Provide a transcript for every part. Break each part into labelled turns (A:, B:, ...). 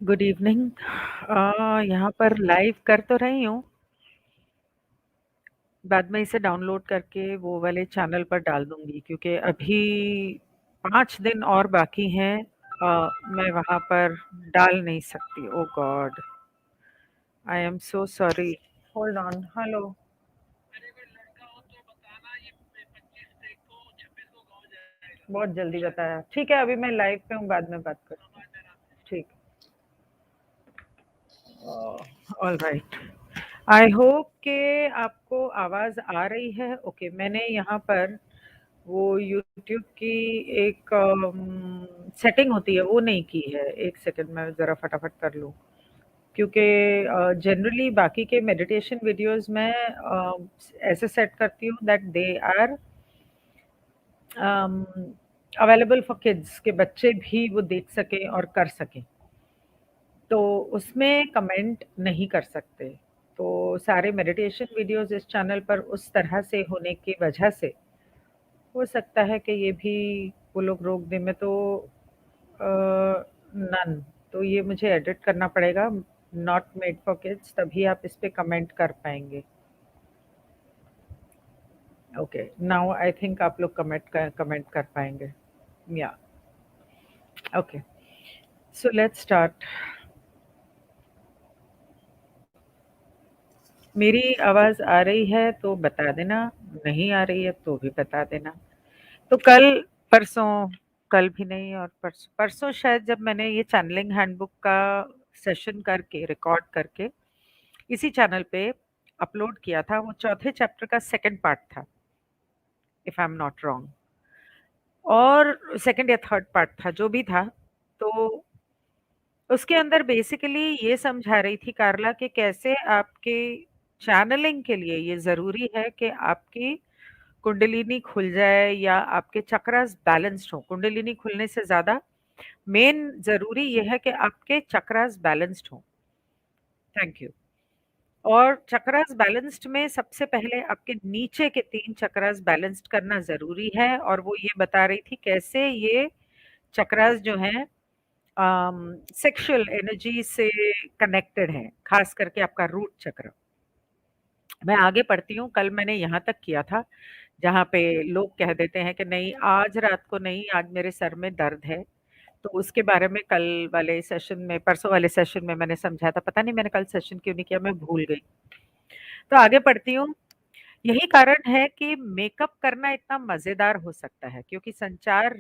A: Good evening. यहाँ पर live कर तो रही हूँ, बाद में इसे डाउनलोड करके वो वाले चैनल पर डाल दूँगी क्योंकि अभी 5 दिन और बाकी हैं। मैं वहाँ पर डाल नहीं सकती। Oh god! I am so sorry. Hold on. Hello. बहुत जल्दी बताया। ठीक है, अभी मैं लाइव पे हूँ, बाद में बात करती हूँ। ठीक। ऑलराइट। आई होप कि आपको आवाज़ आ रही है। ओके, मैंने यहाँ पर वो यूट्यूब की एक सेटिंग होती है वो नहीं की है। एक सेकंड मैं ज़रा फटाफट कर लूँ क्योंकि जनरली बाकी के मेडिटेशन वीडियोस में ऐसे सेट करती हूँ that they are available for kids, के बच्चे भी वो देख सकें और कर सकें। तो उसमें कमेंट नहीं कर सकते। तो सारे मेडिटेशन वीडियोस इस चैनल पर उस तरह से होने की वजह से हो सकता है कि ये भी वो लोग रोक दें। मैं तो नन, तो ये मुझे एडिट करना पड़ेगा, नॉट मेड फॉर किड्स, तभी आप इस पे कमेंट कर पाएंगे। ओके, नाउ आई थिंक आप लोग कमेंट कर पाएंगे। या ओके, सो लेट्स स्टार्ट। मेरी आवाज़ आ रही है तो बता देना, नहीं आ रही है तो भी बता देना। तो परसों कल भी नहीं, और परसों परसों शायद जब मैंने ये चैनलिंग हैंडबुक का सेशन करके रिकॉर्ड करके इसी चैनल पे अपलोड किया था, वो चौथे चैप्टर का सेकंड पार्ट था, if I am not wrong, और सेकंड या थर्ड पार्ट था, जो भी था। तो उसके अंदर बेसिकली ये समझा रही थी कार्ला कि कैसे आपके चैनलिंग के लिए ये ज़रूरी है कि आपकी कुंडलिनी खुल जाए या आपके चक्रास बैलेंस्ड हो। कुंडलिनी खुलने से ज़्यादा मेन ज़रूरी ये है कि आपके चक्रास बैलेंस्ड हो। Thank you. और चक्रास बैलेंस्ड में सबसे पहले आपके नीचे के 3 चक्रास बैलेंस्ड करना ज़रूरी है, और वो ये बता रही थी कैसे ये चक्रास जो हैं सेक्सुअल एनर्जी से कनेक्टेड है, खास करके आपका रूट चक्र। मैं आगे पढ़ती हूँ। कल मैंने यहाँ तक किया था जहाँ पे लोग कह देते हैं कि नहीं आज रात को नहीं, आज मेरे सर में दर्द है। तो उसके बारे में कल वाले सेशन में, परसों वाले सेशन में मैंने समझाया था। पता नहीं मैंने कल सेशन क्यों नहीं किया, मैं भूल गई। तो आगे पढ़ती हूँ। यही कारण है कि मेकअप करना इतना मज़ेदार हो सकता है क्योंकि संचार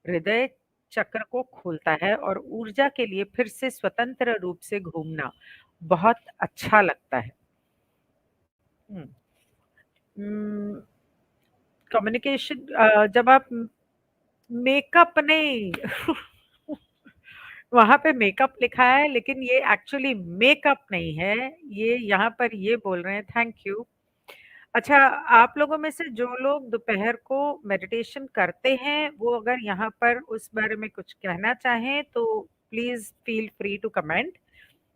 A: हृदय चक्र को खोलता है और ऊर्जा के लिए फिर से स्वतंत्र रूप से घूमना बहुत अच्छा लगता है। हुँ। उम, कम्युनिकेशन जब आप मेकअप नहीं वहाँ पे मेकअप लिखा है लेकिन ये एक्चुअली मेकअप नहीं है, ये यहाँ पर ये बोल रहे हैं। Thank you. अच्छा, आप लोगों में से जो लोग दोपहर को मेडिटेशन करते हैं, वो अगर यहाँ पर उस बारे में कुछ कहना चाहें, तो please feel free to comment.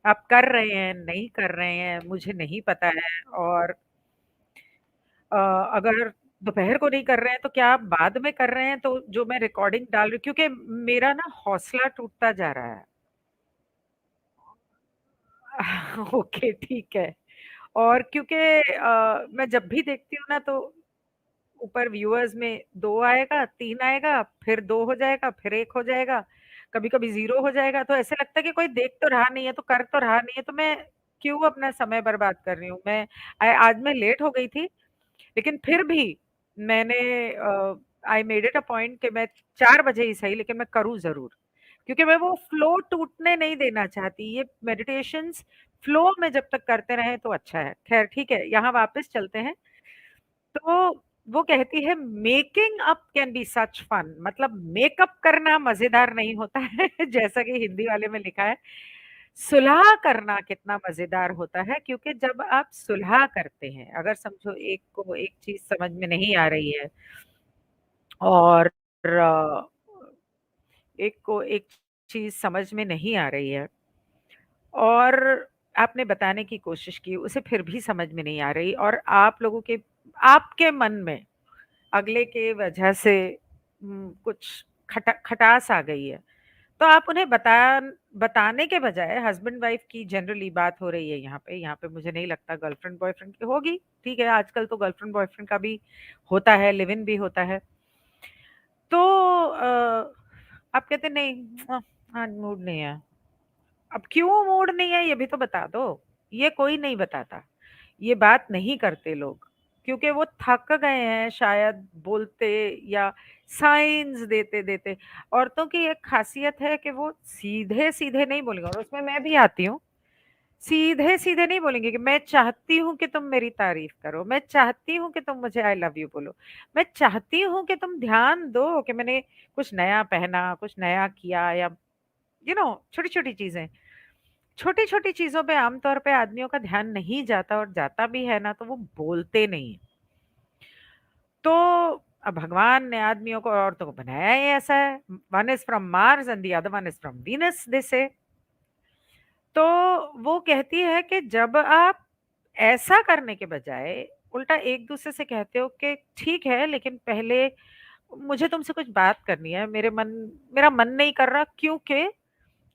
A: आप कर रहे हैं, नहीं कर रहे हैं, मुझे नहीं पता है। और अगर दोपहर को नहीं कर रहे हैं, तो क्या आप बाद में कर रहे हैं? तो जो मैं रिकॉर्डिंग डाल रही हूँ, क्योंकि मेरा ना हौसला टूटता जा रहा है। ओके, ठीक है। और क्योंकि मैं जब भी देखती हूँ ना, तो ऊपर व्यूअर्स में 2 आएगा, 3 आएगा, फिर 2 हो जाएगा, फिर 1 हो जाएगा, कभी-कभी 0 हो जाएगा, तो ऐसे लगता है कि कोई देख तो रहा नहीं है, तो कर तो रहा नहीं है, तो मैं क्यों अपना समय बर्बाद कर रही हूँ? आज मैं लेट हो गई थी, लेकिन फिर भी मैंने I made it a point कि मैं 4 बजे ही सही, लेकिन मैं करूँ ज़रूर, क्योंकि मैं वो फ्लो टूटने नहीं देना चाहती। ये मेडिटेशंस फ्लो में जब तक करते रहें तो अच्छा है। ख़ैर ठीक है, यहाँ वापस चलते हैं। तो वो कहती है making up can be such fun, मतलब मेकअप करना मज़ेदार नहीं होता है जैसा कि हिंदी वाले में लिखा है। सुलह करना कितना मज़ेदार होता है, क्योंकि जब आप सुलह करते हैं, अगर समझो एक को एक चीज़ समझ में नहीं आ रही है और अ, एक को एक चीज़ समझ में नहीं आ रही है और आपने बताने की कोशिश की, उसे फिर भी समझ में नहीं आ रही, और आप लोगों के आपके मन में अगले के वजह से कुछ खटास आ गई है, तो आप उन्हें बताने के बजाय, हस्बैंड वाइफ की जनरली बात हो रही है यहाँ पे मुझे नहीं लगता गर्लफ्रेंड बॉयफ्रेंड की होगी। ठीक है, आजकल तो गर्लफ्रेंड बॉयफ्रेंड का भी होता है, लिव इन भी होता है। तो आप कहते नहीं, आज मूड नहीं है। अब क्यों मूड नहीं है ये भी तो बता दो। ये कोई नहीं बताता, ये बात नहीं करते लोग, क्योंकि वो थक गए हैं शायद बोलते या साइंस देते देते। औरतों की एक खासियत है कि वो सीधे सीधे नहीं बोलेंगे, और उसमें मैं भी आती हूँ। सीधे सीधे नहीं बोलेंगे कि मैं चाहती हूँ कि तुम मेरी तारीफ करो, मैं चाहती हूँ कि तुम मुझे आई लव यू बोलो, मैं चाहती हूँ कि तुम ध्यान दो कि मैंने कुछ नया पहना, कुछ नया किया, या छोटी छोटी चीजें। छोटी छोटी चीजों पे आमतौर पे आदमियों का ध्यान नहीं जाता, और जाता भी है ना तो वो बोलते नहीं। तो अब भगवान ने आदमियों को, औरतों को बनाया ही ऐसा है। One is from Mars and the other one is from Venus, they say. तो वो कहती है कि जब आप ऐसा करने के बजाय उल्टा एक दूसरे से कहते हो कि ठीक है, लेकिन पहले मुझे तुमसे कुछ बात करनी है, मेरा मन नहीं कर रहा, क्योंकि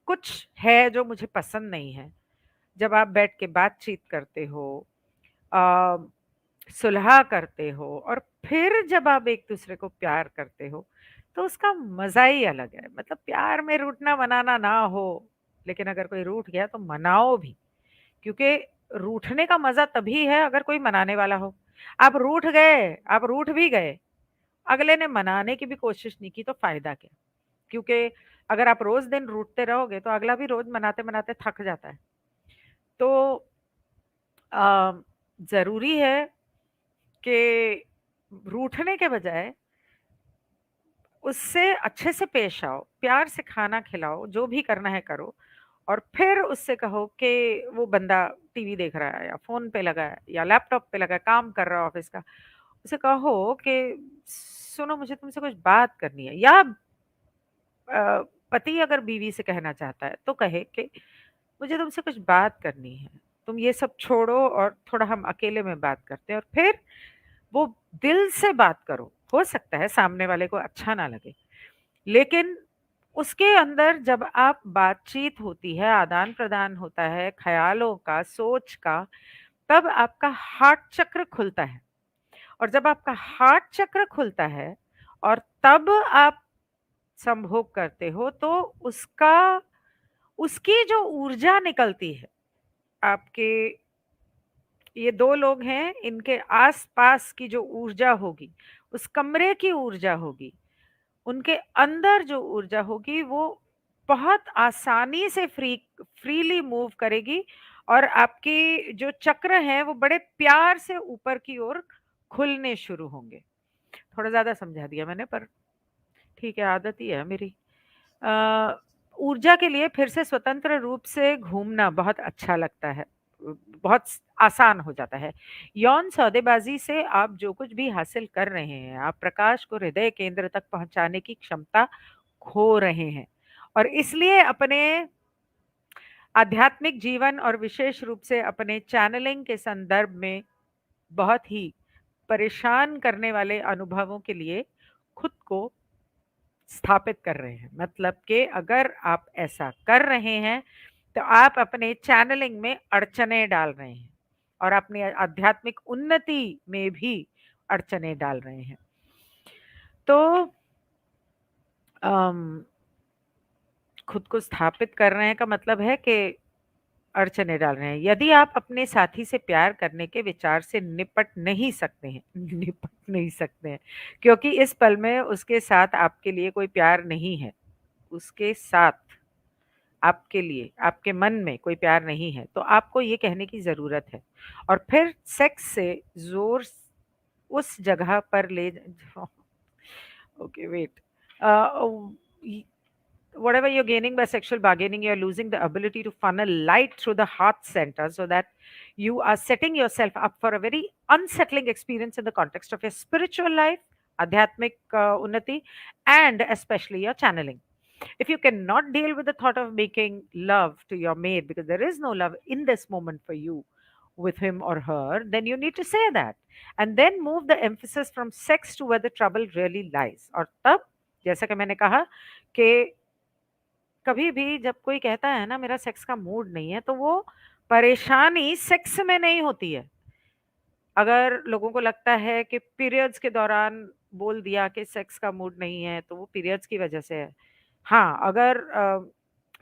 A: कुछ है जो मुझे पसंद नहीं है। जब आप बैठ के बातचीत करते हो, अ, सुलह करते हो, और फिर जब आप एक दूसरे को प्यार करते हो, तो उसका मजा ही अलग है। मतलब प्यार में रूठना मनाना ना हो, लेकिन अगर कोई रूठ गया तो मनाओ भी, क्योंकि रूठने का मजा तभी है अगर कोई मनाने वाला हो। आप रूठ गए, आप रूठ भी गए, अगले ने मनाने की भी कोशिश नहीं की, तो फायदा क्या? क्योंकि अगर आप रोज दिन रूठते रहोगे तो अगला भी रोज मनाते मनाते थक जाता है। तो अ, जरूरी है कि रूठने के बजाय उससे अच्छे से पेश आओ, प्यार से खाना खिलाओ, जो भी करना है करो, और फिर उससे कहो कि वो बंदा टीवी देख रहा है या फ़ोन पे लगा है या लैपटॉप पे लगा है, काम कर रहा है ऑफ़िस का, उसे कहो कि सुनो, मुझे तुमसे कुछ बात करनी है। या पति अगर बीवी से कहना चाहता है तो कहे कि मुझे तुमसे कुछ बात करनी है, तुम ये सब छोड़ो और थोड़ा हम अकेले में बात करते हैं, और फिर वो दिल से बात करो। हो सकता है सामने वाले को अच्छा ना लगे, लेकिन उसके अंदर जब आप बातचीत होती है, आदान-प्रदान होता है ख़्यालों का, सोच का, तब आपका हार्ट चक्र खुलता है। और जब आपका हार्ट चक्र खुलता है और तब आप संभोग करते हो, तो उसका उसकी जो ऊर्जा निकलती है, आपके ये 2 लोग हैं, इनके आस-पास की जो ऊर्जा होगी, उस कमरे की ऊर्जा होगी, उनके अंदर जो ऊर्जा होगी, वो बहुत आसानी से फ्रीली मूव करेगी, और आपकी जो चक्र हैं वो बड़े प्यार से ऊपर की ओर खुलने शुरू होंगे। थोड़ा ज़्यादा समझा दिया मैंने, पर ठीक है, आदत ही है मेरी। अ, ऊर्जा के लिए फिर से स्वतंत्र रूप से घूमना बहुत अच्छा लगता है। बहुत आसान हो जाता है। यौन सौदेबाजी से आप जो कुछ भी हासिल कर रहे हैं, आप प्रकाश को हृदय केंद्र तक पहुँचाने की क्षमता खो रहे हैं, और इसलिए अपने आध्यात्मिक जीवन और विशेष रूप से अपने चैनलिंग के संदर्भ में बहुत ही परेशान करने वाले अनुभवों के लिए खुद को स्थापित कर रहे हैं। मतलब कि अगर आप ऐसा कर रहे हैं, तो आप अपने चैनलिंग में अड़चनें डाल रहे हैं, और अपनी आध्यात्मिक उन्नति में भी अड़चनें डाल रहे हैं। तो अम, खुद को स्थापित कर रहे हैं का मतलब है कि अड़चनें डाल रहे हैं। यदि आप अपने साथी से प्यार करने के विचार से निपट नहीं सकते हैं निपट नहीं सकते हैं, क्योंकि इस पल में उसके साथ आपके लिए कोई प्यार नहीं है, उसके साथ आपके लिए, आपके मन में कोई प्यार नहीं है, तो आपको ये कहने की ज़रूरत है। और फिर सेक्स से ज़ोर उस जगह पर ले ज ओके वेट अ, य whatever you're gaining by sexual bargaining, you're losing the ability to funnel light through the heart center, so that you are setting yourself up for a very unsettling experience in the context of your spiritual life, adhyatmic unnati, and especially your channeling. If you cannot deal with the thought of making love to your mate because there is no love in this moment for you, with him or her, then you need to say that. And then move the emphasis from sex to where the trouble really lies. और तब, जैसा कि मैंने कहा कि कभी भी जब कोई कहता है ना मेरा सेक्स का मूड नहीं है, तो वो परेशानी सेक्स में नहीं होती है। अगर लोगों को लगता है कि पीरियड्स के दौरान बोल दिया कि सेक्स का मूड नहीं है, तो वो पीरियड्स की वजह से है। हाँ, अगर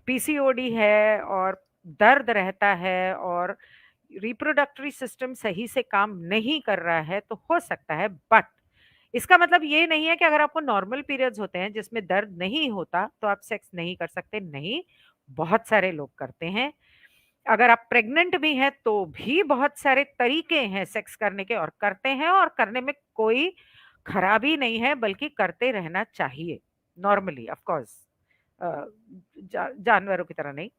A: पीसीओडी है और दर्द रहता है और रिप्रोडक्टरी सिस्टम सही से काम नहीं कर रहा है, तो हो सकता है, बट इसका मतलब ये नहीं है कि अगर आपको नॉर्मल पीरियड्स होते हैं जिसमें दर्द नहीं होता, तो आप सेक्स नहीं कर सकते, नहीं, बहुत सारे लोग करते हैं। अगर आप प्रेग्नेंट भी हैं तो भी बहुत सारे तरीके हैं सेक्स करने के और करते हैं, और करने में कोई खराबी नहीं है, बल्कि करते रहना चाहिए नॉर्मली, ऑफ कोर्स, जानवरों की तरह नहीं।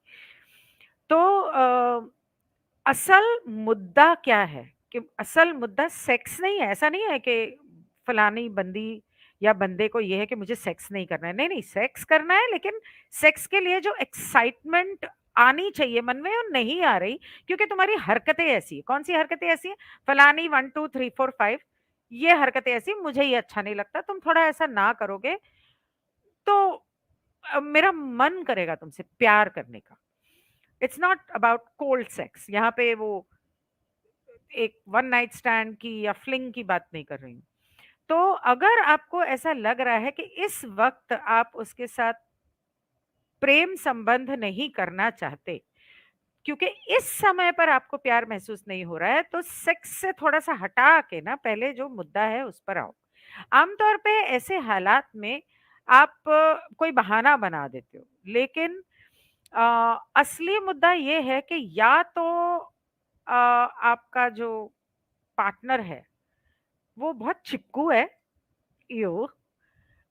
A: तो असल मुद्दा क्या है कि असल मुद्दा सेक्स नहीं है। ऐसा नहीं है कि फलानी बंदी या बंदे को ये है कि मुझे सेक्स नहीं करना है, नहीं नहीं, सेक्स करना है, लेकिन सेक्स के लिए जो एक्साइटमेंट आनी चाहिए मन में वो नहीं आ रही, क्योंकि तुम्हारी हरकतें ऐसी है। कौन सी हरकतें ऐसी है? फलानी 1 2 3 4 5, ये हरकतें ऐसी, मुझे ये अच्छा नहीं लगता, तुम थोड़ा ऐसा ना करोगे तो मेरा मन करेगा तुमसे प्यार करने का। It's not about cold sex, यहाँ पे वो एक वन नाइट स्टैंड की या फ्लिंग की बात नहीं कर रही हूँ। तो अगर आपको ऐसा लग रहा है कि इस वक्त आप उसके साथ प्रेम संबंध नहीं करना चाहते, क्योंकि इस समय पर आपको प्यार महसूस नहीं हो रहा है, तो सेक्स से थोड़ा सा हटा के ना पहले जो मुद्दा है उस पर आओ। आमतौर पे ऐसे हालात में आप कोई बहाना बना देते हो, लेकिन असली मुद्दा ये है कि या तो आपका जो पार्टनर है वो बहुत चिपकू है, यो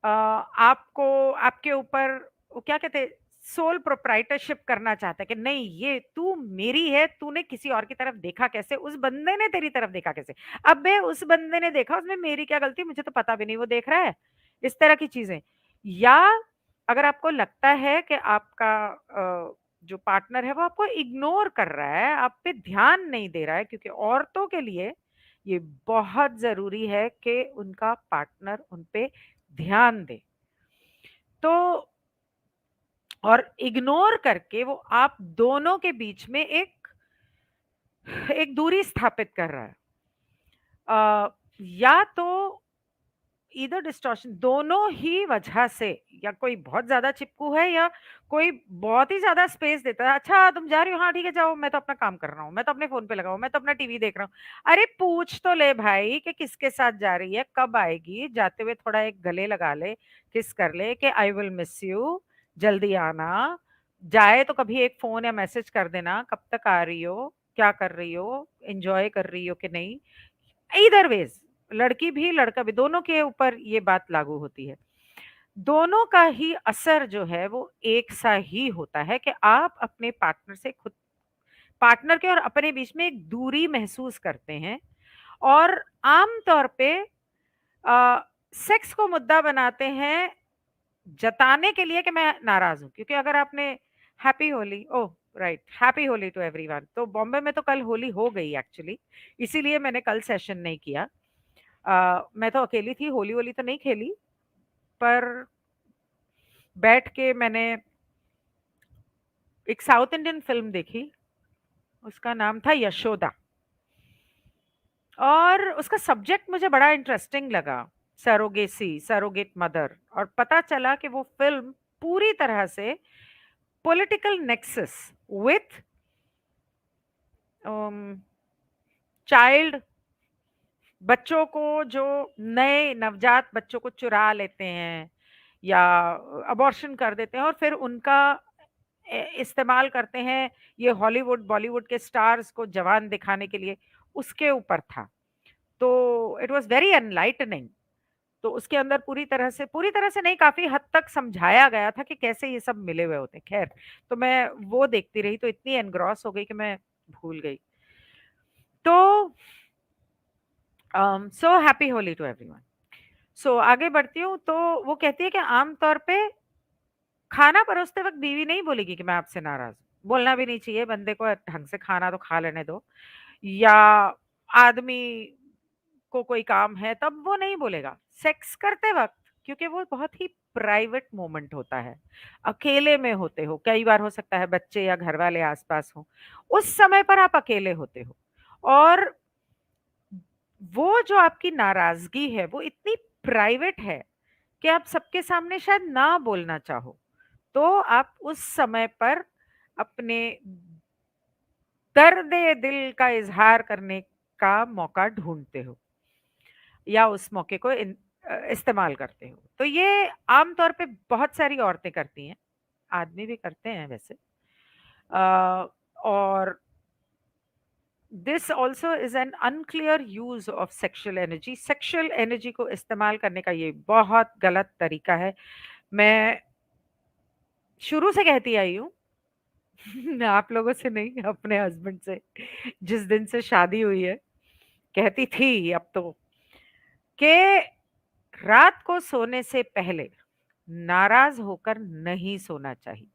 A: आपको आपके ऊपर वो क्या कहते हैं, सोल प्रोप्राइटरशिप करना चाहता है कि नहीं ये तू मेरी है, तूने किसी और की तरफ देखा कैसे, उस बंदे ने तेरी तरफ देखा कैसे, अबे उस बंदे ने देखा, उसमें मेरी क्या गलती, मुझे तो पता भी नहीं वो देख रहा है, इस तरह की चीजें। या अगर आपको लगता है कि आपका जो पार्टनर है वो आपको इग्नोर कर रहा है, आप पे ध्यान नहीं दे रहा है, क्योंकि औरतों के लिए ये बहुत जरूरी है कि उनका पार्टनर उन पे ध्यान दे। तो और इग्नोर करके वो आप दोनों के बीच में एक एक दूरी स्थापित कर रहा है। या तो ईदर डिस्टॉर्शन, दोनों ही वजह से, या कोई बहुत ज्यादा चिपकू है या कोई बहुत ही ज्यादा स्पेस देता है। अच्छा तुम जा रही हो, हाँ ठीक है जाओ, मैं तो अपना काम कर रहा हूँ, मैं तो अपने फोन पे लगा हूँ, मैं तो अपना टीवी देख रहा हूँ। अरे पूछ तो ले भाई कि किसके साथ जा रही है, कब आएगी, जाते हुए थोड़ा एक गले लगा ले, किस कर ले कि आई विल मिस यू, जल्दी आना। जाए तो कभी एक फोन या मैसेज कर देना, कब तक आ रही हो, क्या कर रही हो, एंजॉय कर रही हो कि नहीं। ईदर वेज, लड़की भी लड़का भी, दोनों के ऊपर ये बात लागू होती है। दोनों का ही असर जो है वो एक सा ही होता है कि आप अपने पार्टनर से खुद, पार्टनर के और अपने बीच में एक दूरी महसूस करते हैं, और आम तौर पे सेक्स को मुद्दा बनाते हैं जताने के लिए कि मैं नाराज हूं। क्योंकि अगर आपने happy Holi, oh right, happy Holi to everyone, तो बॉम्बे में तो कल होली हो गई एक्चुअली, इसीलिए मैंने कल सेशन नहीं किया। मैं तो अकेली थी, होली होली तो नहीं खेली, पर बैठ के मैंने एक साउथ इंडियन फिल्म देखी, उसका नाम था यशोदा, और उसका सब्जेक्ट मुझे बड़ा इंटरेस्टिंग लगा, सरोगेसी, सरोगेट मदर। और पता चला कि वो फिल्म पूरी तरह से पॉलिटिकल नेक्सस विथ चाइल्ड, बच्चों को जो नए नवजात बच्चों को चुरा लेते हैं या अबॉर्शन कर देते हैं और फिर उनका इस्तेमाल करते हैं ये हॉलीवुड बॉलीवुड के स्टार्स को जवान दिखाने के लिए, उसके ऊपर था। तो इट वाज वेरी एनलाइटनिंग। तो उसके अंदर पूरी तरह से नहीं, काफी हद तक समझाया गया था कि कैसे ये सब मिले हुए होते हैं। खैर, तो मैं वो देखती रही तो इतनी एनग्रॉस हो गई कि मैं भूल गई। तो so happy Holi to everyone. So आगे बढ़ती हूँ, तो वो कहती है कि आमतौर पे खाना परोसते वक्त बीवी नहीं बोलेगी कि मैं आपसे नाराज हूँ। बोलना भी नहीं चाहिए, बंदे को ढंग से खाना तो खा लेने दो। या आदमी को कोई काम है तब वो नहीं बोलेगा। सेक्स करते वक़्त, क्योंकि वो बहुत ही प्राइवेट मोमेंट होता है। अकेले में होते हो, कई बार हो सकता है बच्चे या घरवाले आस-पास हों, उस समय पर आप अकेले होते हो और वो जो आपकी नाराज़गी है, वो इतनी प्राइवेट है कि आप सबके सामने शायद ना बोलना चाहो। तो आप उस समय पर अपने दर्द-ए-दिल का इज़हार करने का मौका ढूँढते हो या उस मौके को इस्तेमाल करते हो। तो ये आम तौर पे बहुत सारी औरतें करती हैं, आदमी भी करते हैं वैसे। और this also is an unclear use of sexual energy. Sexual energy को इस्तेमाल करने का ये बहुत गलत तरीका है। मैं शुरू से कहती आई हूँ, आप लोगों से नहीं, अपने हस्बैंड से, जिस दिन से शादी हुई है, कहती थी अब तो, कि रात को सोने से पहले नाराज़ होकर नहीं सोना चाहिए।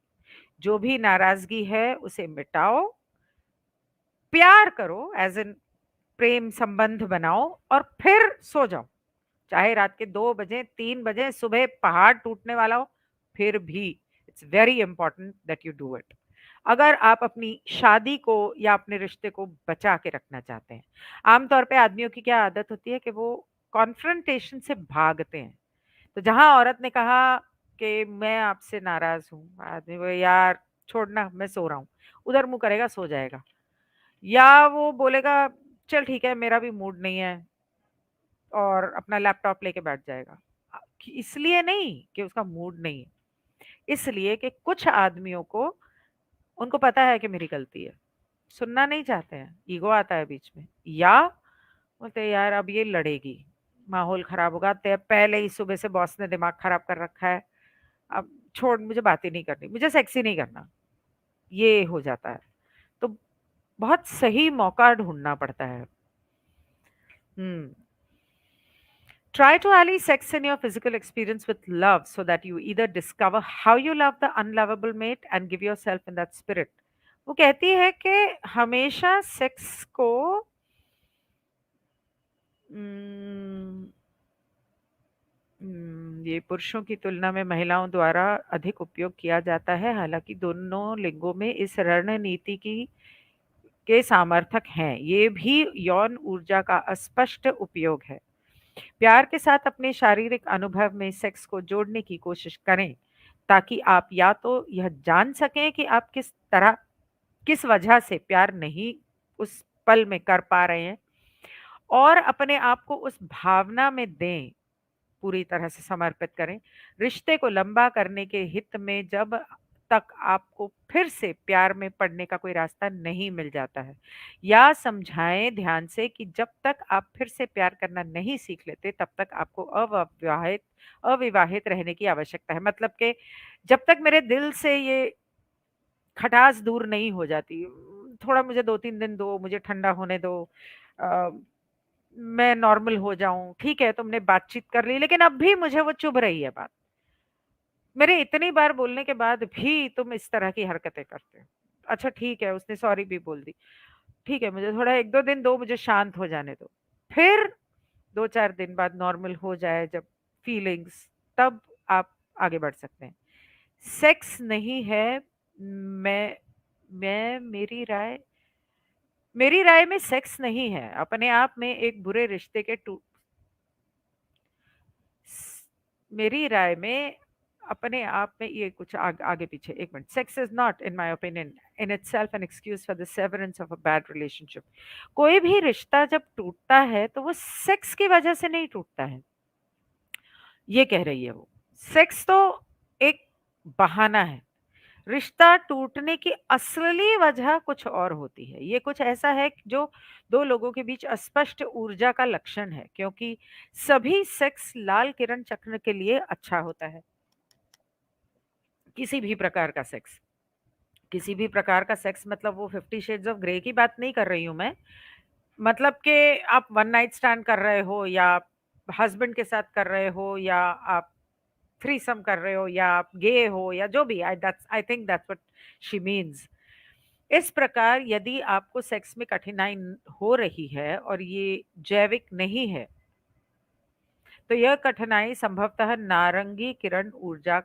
A: जो भी नाराज़गी है उसे मिटाओ, प्यार करो एज़ इन प्रेम संबंध बनाओ और फिर सो जाओ। चाहे रात के 2 बजे, 3 बजे, सुबह पहाड़ टूटने वाला हो, फिर भी it's very important that you do it. अगर आप अपनी शादी को या अपने रिश्ते को बचा के रखना चाहते हैं। आम तौर पे आदमियों की क्या आदत होती है कि वो कॉन्फ्रंटेशन से भागते हैं। तो जहाँ औरत ने कहा कि मैं आपसे नाराज़ हूँ, आदमी बोले यार छोड़ना मैं सो रहा हूँ, उधर मुँह करेगा सो जाएगा। या वो बोलेगा चल ठीक है मेरा भी मूड नहीं है और अपना लैपटॉप लेके बैठ जाएगा। कि इसलिए नहीं कि उसका मूड नहीं है, इसलिए कि कुछ आदमियों को उनको पता है कि मेरी गलती है, सुनना नहीं चाहते हैं, ईगो आता है बीच में या बोलते हैं यार अब ये लड़ेगी, माहौल खराब होगा, ते पहले ही सुबह से बॉस ने दिमाग खराब कर रखा है, अब छोड़ मुझे बात ही नहीं करनी, मुझे सेक्स ही नहीं करना, ये हो जाता है। तो बहुत सही मौका ढूँढना पड़ता है। हुँ। Try to ally sex in your physical experience with love so that you either discover how you love the unlovable mate and give yourself in that spirit. वो कहती है कि हमेशा सेक्स को उम, ये पुरुषों की तुलना में महिलाओं द्वारा अधिक उपयोग किया जाता है, हालाँकि दोनों लिंगों में इस रणनीति की के समर्थक हैं। ये भी यौन ऊर्जा का अस्पष्ट उपयोग है। प्यार के साथ अपने शारीरिक अनुभव में सेक्स को जोड़ने की कोशिश करें ताकि आप या तो यह जान सकें कि आप किस वजह से प्यार नहीं उस पल में कर पा रहे हैं और अपने आप को उस भावना में दें, पूरी तरह से समर्पित करें। रिश्ते को लंबा करने के हित में जब तक आपको फिर से प्यार में पड़ने का कोई रास्ता नहीं मिल जाता है या समझाएं ध्यान से कि जब तक आप फिर से प्यार करना नहीं सीख लेते तब तक आपको अविवाहित अविवाहित रहने की आवश्यकता है। मतलब कि जब तक मेरे दिल से ये खटास दूर नहीं हो जाती, थोड़ा मुझे 2-3 दिन दो, मुझे ठंडा होने दो, अ, मैं नॉर्मल हो जाऊँ, ठीक है तुमने बातचीत कर ली लेकिन अब भी मुझे वो चुभ रही है बात। मेरे इतनी बार बोलने के बाद भी तुम इस तरह की हरकतें करते हो। अच्छा ठीक है, उसने सॉरी भी बोल दी। ठीक है, मुझे थोड़ा 1-2 दिन दो, मुझे शांत हो जाने दो। फिर 2-4 दिन बाद नॉर्मल हो जाए जब फीलिंग्स, तब आप आगे बढ़ सकते हैं। सेक्स नहीं है, मैं मैं मेरी राय में सेक्स नहीं है, अपने आप में एक बुरे रिश्ते के टू स मेरी राय में अपने आप में ये कुछ आगे पीछे, 1 minute. Sex is not in my opinion in itself an excuse for the severance of a bad relationship. कोई भी रिश्ता जब टूटता है तो वो सेक्स की वजह से नहीं टूटता है, ये कह रही है वो। सेक्स तो एक बहाना है। रिश्ता टूटने की असली वजह कुछ और होती है। ये कुछ ऐसा है कि जो 2 लोगों के बीच अस्पष्ट ऊर्जा का लक्षण है, क्योंकि सभी सेक्स लाल किरण चक्र के लिए अच्छा होता है। किसी भी प्रकार का सेक्स। किसी भी प्रकार का सेक्स मतलब वो 50 शेड्स ऑफ ग्रे की बात नहीं कर रही हूँ मैं। मतलब कि आप वन नाइट स्टैंड कर रहे हो या हस्बैंड के साथ कर रहे हो या आप थ्रीसम कर रहे हो या आप गे हो या जो भी, I think that's what she means. इस प्रकार यदि आपको सेक्स में कठिनाई हो रही है और ये जैविक नहीं है, तो यह कठिनाई संभवतः नारंगी किरण ऊर्जा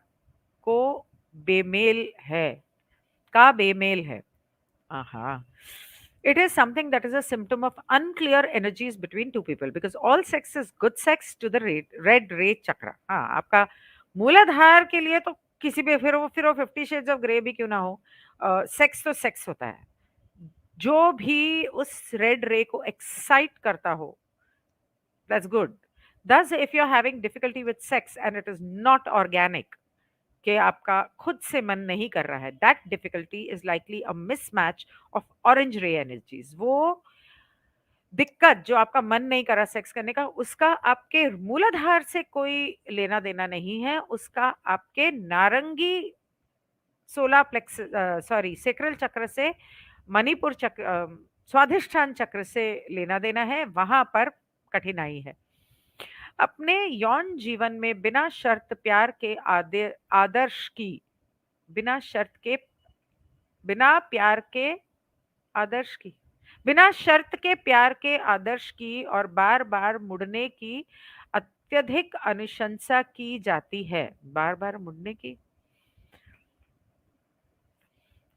A: को बेमेल है का बेमेल है। Aha. It is something that is a symptom of unclear energies between two people because all sex is good sex to the red ray chakra. हाँ, आपका मूलाधार के लिए तो किसी भी फिर वो 50 शेड्स ऑफ ग्रे भी क्यों ना हो, सेक्स तो सेक्स होता है। जो भी उस रेड रे को एक्साइट करता हो, that's good. Thus, if you're having difficulty with sex and it is not organic, कि आपका खुद से मन नहीं कर रहा है, that difficulty is likely a mismatch of orange रे एनर्जीज। वो दिक्कत जो आपका मन नहीं कर रहा सेक्स करने का, उसका आपके मूलाधार से कोई लेना देना नहीं है, उसका आपके नारंगी सोलर प्लेक्स सॉरी सेक्रल चक्र से, मणिपुर चक्र, स्वाधिष्ठान चक्र से लेना देना है, वहां पर कठिनाई है। अपने यौन जीवन में बिना शर्त प्यार के आदर्श की, बिना शर्त के, बिना प्यार के आदर्श की, बिना शर्त के प्यार के आदर्श की और बार बार मुड़ने की अत्यधिक अनुशंसा की जाती है। बार बार मुड़ने की,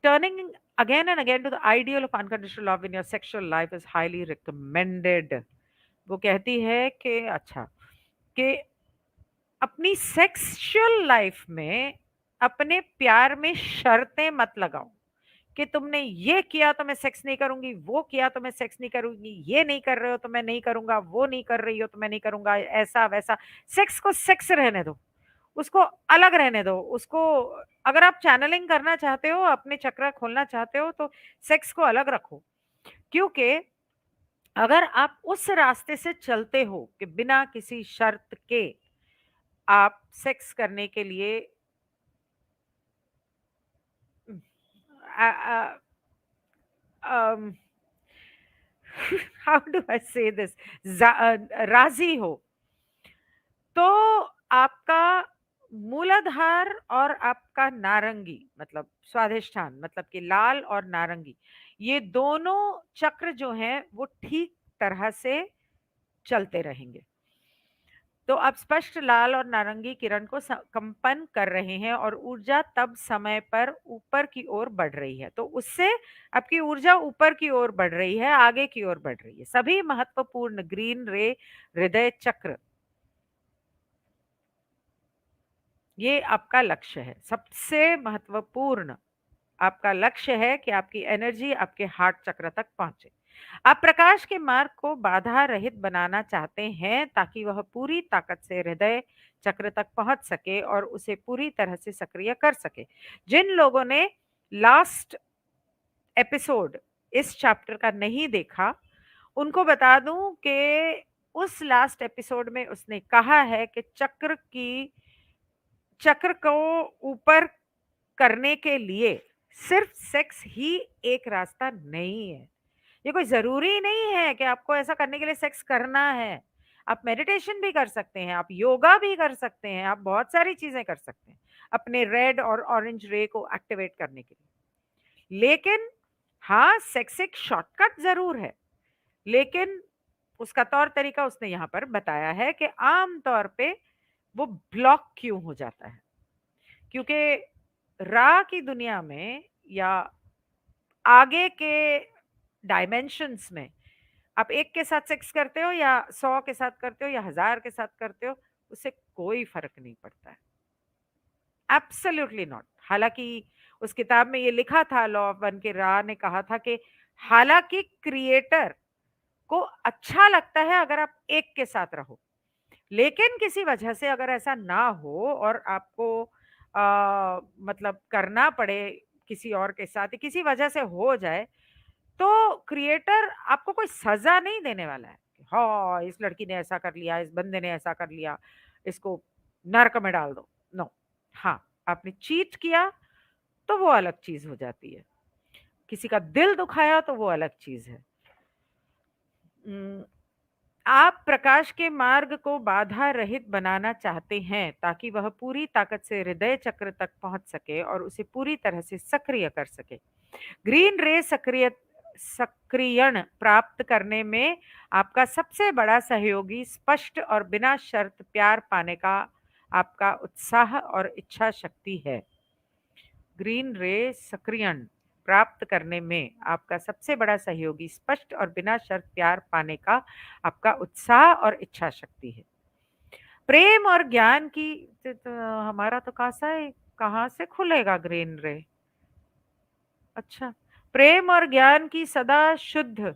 A: turning again and again to the ideal of unconditional love in your sexual life is highly recommended। वो कहती है कि अच्छा, कि अपनी सेक्सुअल लाइफ में अपने प्यार में शर्तें मत लगाओ कि तुमने ये किया तो मैं सेक्स नहीं करूंगी, वो किया तो मैं सेक्स नहीं करूंगी, ये नहीं कर रहे हो तो मैं नहीं करूंगा, वो नहीं कर रही हो तो मैं नहीं करूंगा, ऐसा वैसा। सेक्स को सेक्स रहने दो, उसको अलग रहने दो, उसको, अगर आप चैनलिंग करना चाहते हो, अपने चक्र खोलना चाहते हो, तो सेक्स को अलग रखो। क्योंकि अगर आप उस रास्ते से चलते हो कि बिना किसी शर्त के आप सेक्स करने के लिए, अ, अ, अम, हाउ डू आई से दिस, राजी हो, तो आपका मूलाधार और आपका नारंगी मतलब स्वाधिष्ठान, मतलब कि लाल और नारंगी, ये दोनों चक्र जो हैं वो ठीक तरह से चलते रहेंगे। तो आप स्पष्ट लाल और नारंगी किरण को कंपन कर रहे हैं और ऊर्जा तब समय पर ऊपर की ओर बढ़ रही है। तो उससे आपकी ऊर्जा ऊपर की ओर बढ़ रही है, आगे की ओर बढ़ रही है। सभी महत्वपूर्ण ग्रीन रे हृदय चक्र, ये आपका लक्ष्य है। सबसे महत्वपूर्ण आपका लक्ष्य है कि आपकी एनर्जी आपके हार्ट चक्र तक पहुंचे। आप प्रकाश के मार्ग को बाधा रहित बनाना चाहते हैं ताकि वह पूरी ताकत से हृदय चक्र तक पहुंच सके और उसे पूरी तरह से सक्रिय कर सके। जिन लोगों ने लास्ट एपिसोड इस चैप्टर का नहीं देखा, उनको बता दूं कि उस लास्ट एपिसोड में उसने कहा है कि चक्र को ऊपर करने के लिए सिर्फ सेक्स ही एक रास्ता नहीं है। ये कोई ज़रूरी नहीं है कि आपको ऐसा करने के लिए सेक्स करना है। आप मेडिटेशन भी कर सकते हैं, आप योगा भी कर सकते हैं, आप बहुत सारी चीज़ें कर सकते हैं, अपने रेड और ऑरेंज रे को एक्टिवेट करने के लिए। लेकिन हाँ, सेक्स एक शॉर्टकट ज़रूर है, लेकिन उसका तौर तरीका उसने यहाँ पर बताया है कि आम तौर पे वो ब्लॉक क्यों हो जाता है। क्योंकि रा की दुनिया में या आगे के डायमेंशंस में आप एक के साथ सेक्स करते हो या 100 के साथ करते हो या 1000 के साथ करते हो, उससे कोई फर्क नहीं पड़ता है। Absolutely not. हालांकि उस किताब में ये लिखा था, लॉ ऑफ वन के रा ने कहा था कि हालांकि क्रिएटर को अच्छा लगता है अगर आप एक के साथ रहो, लेकिन किसी वजह से अगर ऐसा ना हो और आपको मतलब करना पड़े किसी और के साथ, किसी वजह से हो जाए, तो क्रिएटर आपको कोई सजा नहीं देने वाला है कि हाँ इस लड़की ने ऐसा कर लिया, इस बंदे ने ऐसा कर लिया, इसको नरक में डाल दो। नो। हाँ, आपने चीट किया तो वो अलग चीज हो जाती है, किसी का दिल दुखाया तो वो अलग चीज है। आप प्रकाश के मार्ग को बाधा रहित बनाना चाहते हैं ताकि वह पूरी ताकत से हृदय चक्र तक पहुंच सके और उसे पूरी तरह से सक्रिय कर सके। ग्रीन रे सक्रियण प्राप्त करने में आपका सबसे बड़ा सहयोगी स्पष्ट और बिना शर्त प्यार पाने का आपका उत्साह और इच्छा शक्ति है। ग्रीन रे सक्रियण प्राप्त करने में आपका सबसे बड़ा सहयोगी स्पष्ट और बिना शर्त प्यार पाने का आपका उत्साह और इच्छा शक्ति है। प्रेम और ज्ञान की तो हमारा तो कासा है, कहाँ से खुलेगा ग्रीन रे? अच्छा, प्रेम और ज्ञान की सदा शुद्ध,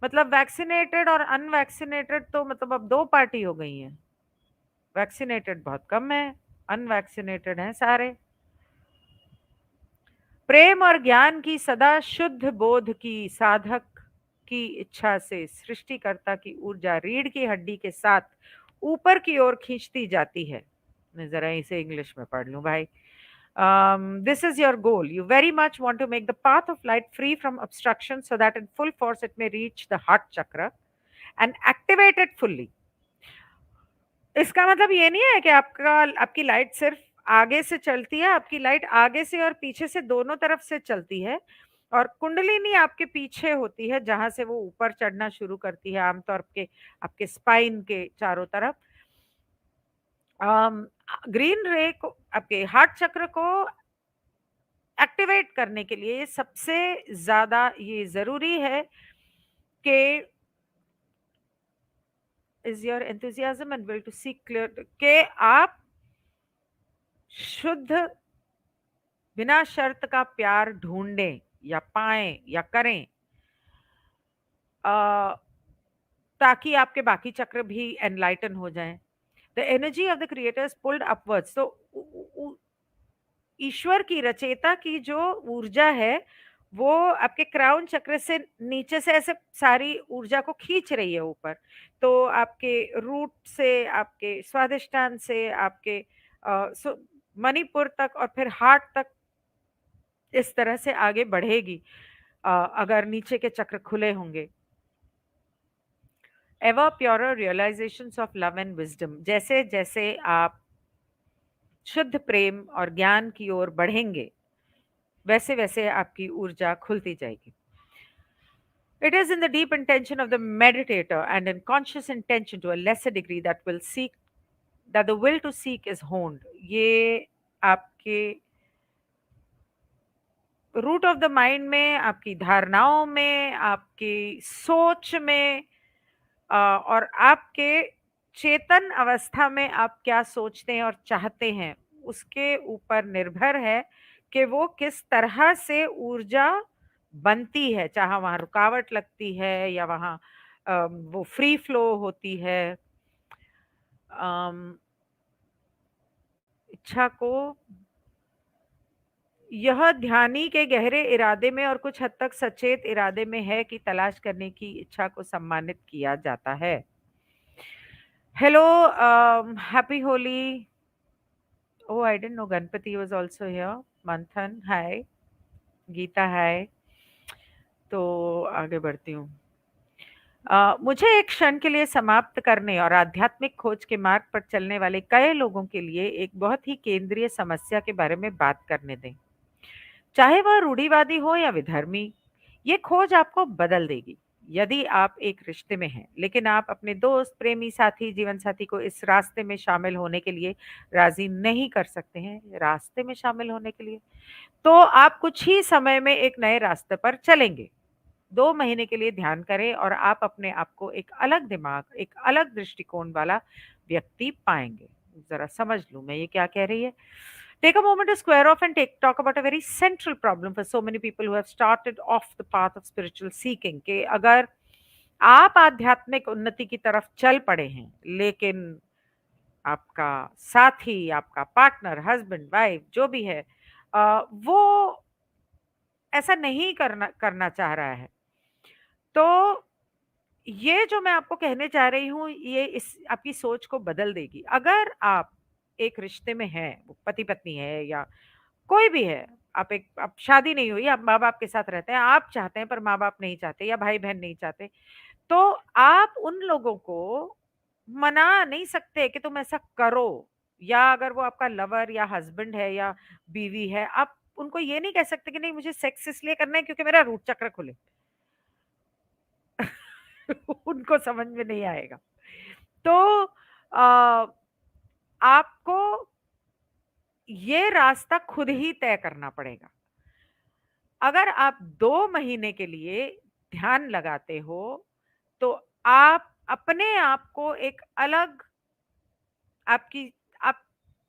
A: मतलब वैक्सीनेटेड और अनवैक्सीनेटेड तो मतलब अब दो पार्टी हो गई हैं। वैक्सीनेटेड बहुत कम है, अनवैक्सीनेटेड हैं सारे। प्रेम और ज्ञान की सदा शुद्ध बोध की साधक की इच्छा से सृष्टिकर्ता की ऊर्जा रीढ़ की हड्डी के साथ ऊपर की ओर खींचती जाती है। मैं जरा इसे इंग्लिश में पढ़ लूं भाई। This is your goal. You very much want to make the path of light free from obstruction so that in full force it may reach the heart chakra and activate it fully. इसका मतलब ये नहीं है कि आपकी light सिर्फ आगे से चलती है, आपकी लाइट आगे से और पीछे से दोनों तरफ से चलती है और कुंडलिनी आपके पीछे होती है जहां से वो ऊपर चढ़ना शुरू करती है आमतौर पे आपके स्पाइन के चारों तरफ। ग्रीन रे को आपके हार्ट चक्र को एक्टिवेट करने के लिए सबसे ज्यादा ये जरूरी है कि is your enthusiasm and will to seek clear, के आप शुद्ध बिना शर्त का प्यार ढूंढें या पाएं या करें, ताकि आपके बाकी चक्र भी एनलाइटन हो जाएं। The energy of the creators pulled upwards, तो ईश्वर की रचेता की जो ऊर्जा है वो आपके क्राउन चक्र से नीचे से ऐसे सारी ऊर्जा को खींच रही है ऊपर। तो आपके रूट से, आपके स्वादिष्टान से, आपके मणिपुर तक और फिर हार्ट तक इस तरह से आगे बढ़ेगी अगर नीचे के चक्र खुले होंगे। Ever purer realisations of love and wisdom, जैसे जैसे आप शुद्ध प्रेम और ज्ञान की ओर बढ़ेंगे वैसे वैसे आपकी ऊर्जा खुलती जाएगी। It is in the deep intention of the meditator and in conscious intention to a lesser degree that the will to seek is honed. ये आपके रूट ऑफ द माइंड में, आपकी धारणाओं में, आपकी सोच में और आपके चेतन अवस्था में आप क्या सोचते हैं और चाहते हैं उसके ऊपर निर्भर है कि वो किस तरह से ऊर्जा बनती है, चाहे वहां रुकावट लगती है या वहां वो फ्री फ्लो होती है। इच्छा को यह ध्यानी के गहरे इरादे में और कुछ हद तक सचेत इरादे में है कि तलाश करने की इच्छा को सम्मानित किया जाता है। Hello, happy Holi. Oh, I didn't know Ganpati was also here. Manthan, hi. Gita, hi. तो आगे बढ़ती हूँ। मुझे एक क्षण के लिए समाप्त करने और आध्यात्मिक खोज के मार्ग पर चलने वाले कई लोगों के लिए एक बहुत ही केंद्रीय समस्या के बारे में बात करने दें। चाहे वह रूढ़िवादी हो या विधर्मी, ये खोज आपको बदल देगी। यदि आप एक रिश्ते में हैं लेकिन आप अपने दोस्त, प्रेमी, साथी, जीवन साथी को इस रास्ते में शामिल होने के लिए राजी नहीं कर सकते हैं, रास्ते में शामिल होने के लिए, तो आप कुछ ही समय में एक नए रास्ते पर चलेंगे। 2 महीने के लिए ध्यान करें और आप अपने आप को एक अलग दिमाग, एक अलग दृष्टिकोण वाला व्यक्ति पाएंगे। जरा समझ लूं मैं ये क्या कह रही है। Take a moment to square off and talk about a very central problem for so many people who have started off the path of spiritual seeking, कि अगर आप आध्यात्मिक उन्नति की तरफ चल पड़े हैं लेकिन आपका साथी, आपका पार्टनर, हस्बैंड, वाइफ जो भी है वो ऐसा नहीं करना चाह रहा है, तो ये जो मैं आपको कहने जा रही हूँ ये इस आपकी सोच को बदल देगी। अगर आप एक रिश्ते में हैं, वो पति पत्नी है या कोई भी है, आप शादी नहीं हुई, आप माँ बाप के साथ रहते हैं, आप चाहते हैं पर माँ बाप नहीं चाहते या भाई बहन नहीं चाहते, तो आप उन लोगों को मना नहीं सकते कि तुम ऐसा करो, या अगर वो आपका लवर या हस्बैंड है या बीवी है, आप उनको ये नहीं कह सकते कि नहीं मुझे सेक्स इसलिए करना है क्योंकि मेरा रूट चक्र खुले। उनको समझ में नहीं आएगा। तो आ, आपको ये रास्ता खुद ही तय करना पड़ेगा। अगर आप 2 महीने के लिए ध्यान लगाते हो, तो आप अपने आप को एक अलग, आपकी आप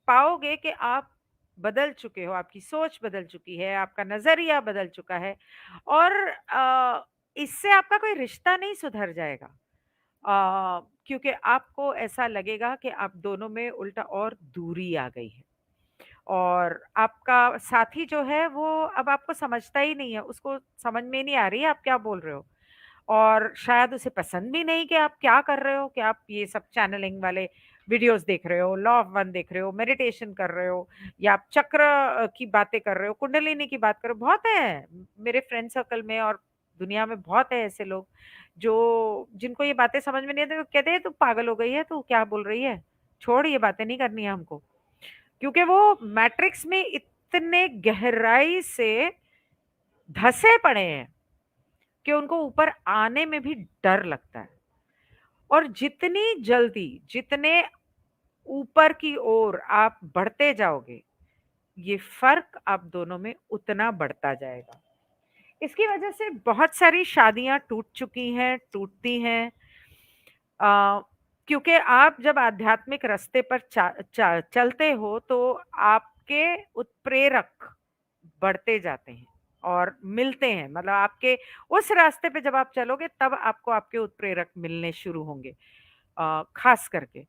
A: पाओगे कि आप बदल चुके हो, आपकी सोच बदल चुकी है, आपका नजरिया बदल चुका है, और इससे आपका कोई रिश्ता नहीं सुधर जाएगा। क्योंकि आपको ऐसा लगेगा कि आप दोनों में उल्टा और दूरी आ गई है, और आपका साथी जो है वो अब आपको समझता ही नहीं है, उसको समझ में नहीं आ रही है आप क्या बोल रहे हो, और शायद उसे पसंद भी नहीं कि आप क्या कर रहे हो, कि आप ये सब चैनलिंग वाले वीडियोस देख रहे हो, लॉ ऑफ वन देख रहे हो, मेडिटेशन कर रहे हो, या आप चक्र की बातें कर रहे हो, कुंडलिनी की बात कर रहे हो। बहुत है मेरे फ्रेंड सर्कल में और दुनिया में, बहुत है ऐसे लोग जो, जिनको ये बातें समझ में नहीं आती, वो कहते हैं तू पागल हो गई है, तू क्या बोल रही है, छोड़ ये बातें नहीं करनी है हमको। क्योंकि वो मैट्रिक्स में इतने गहराई से धसे पड़े हैं कि उनको ऊपर आने में भी डर लगता है। और जितनी जल्दी, जितने ऊपर की ओर आप बढ़ते जाओगे, ये फर्क आप दोनों में उतना बढ़ता जाएगा। इसकी वजह से बहुत सारी शादियां टूट चुकी हैं, टूटती हैं, अ, क्योंकि आप जब आध्यात्मिक रास्ते पर चलते हो तो आपके उत्प्रेरक बढ़ते जाते हैं और मिलते हैं, मतलब आपके उस रास्ते पे जब आप चलोगे तब आपको आपके उत्प्रेरक मिलने शुरू होंगे। खास करके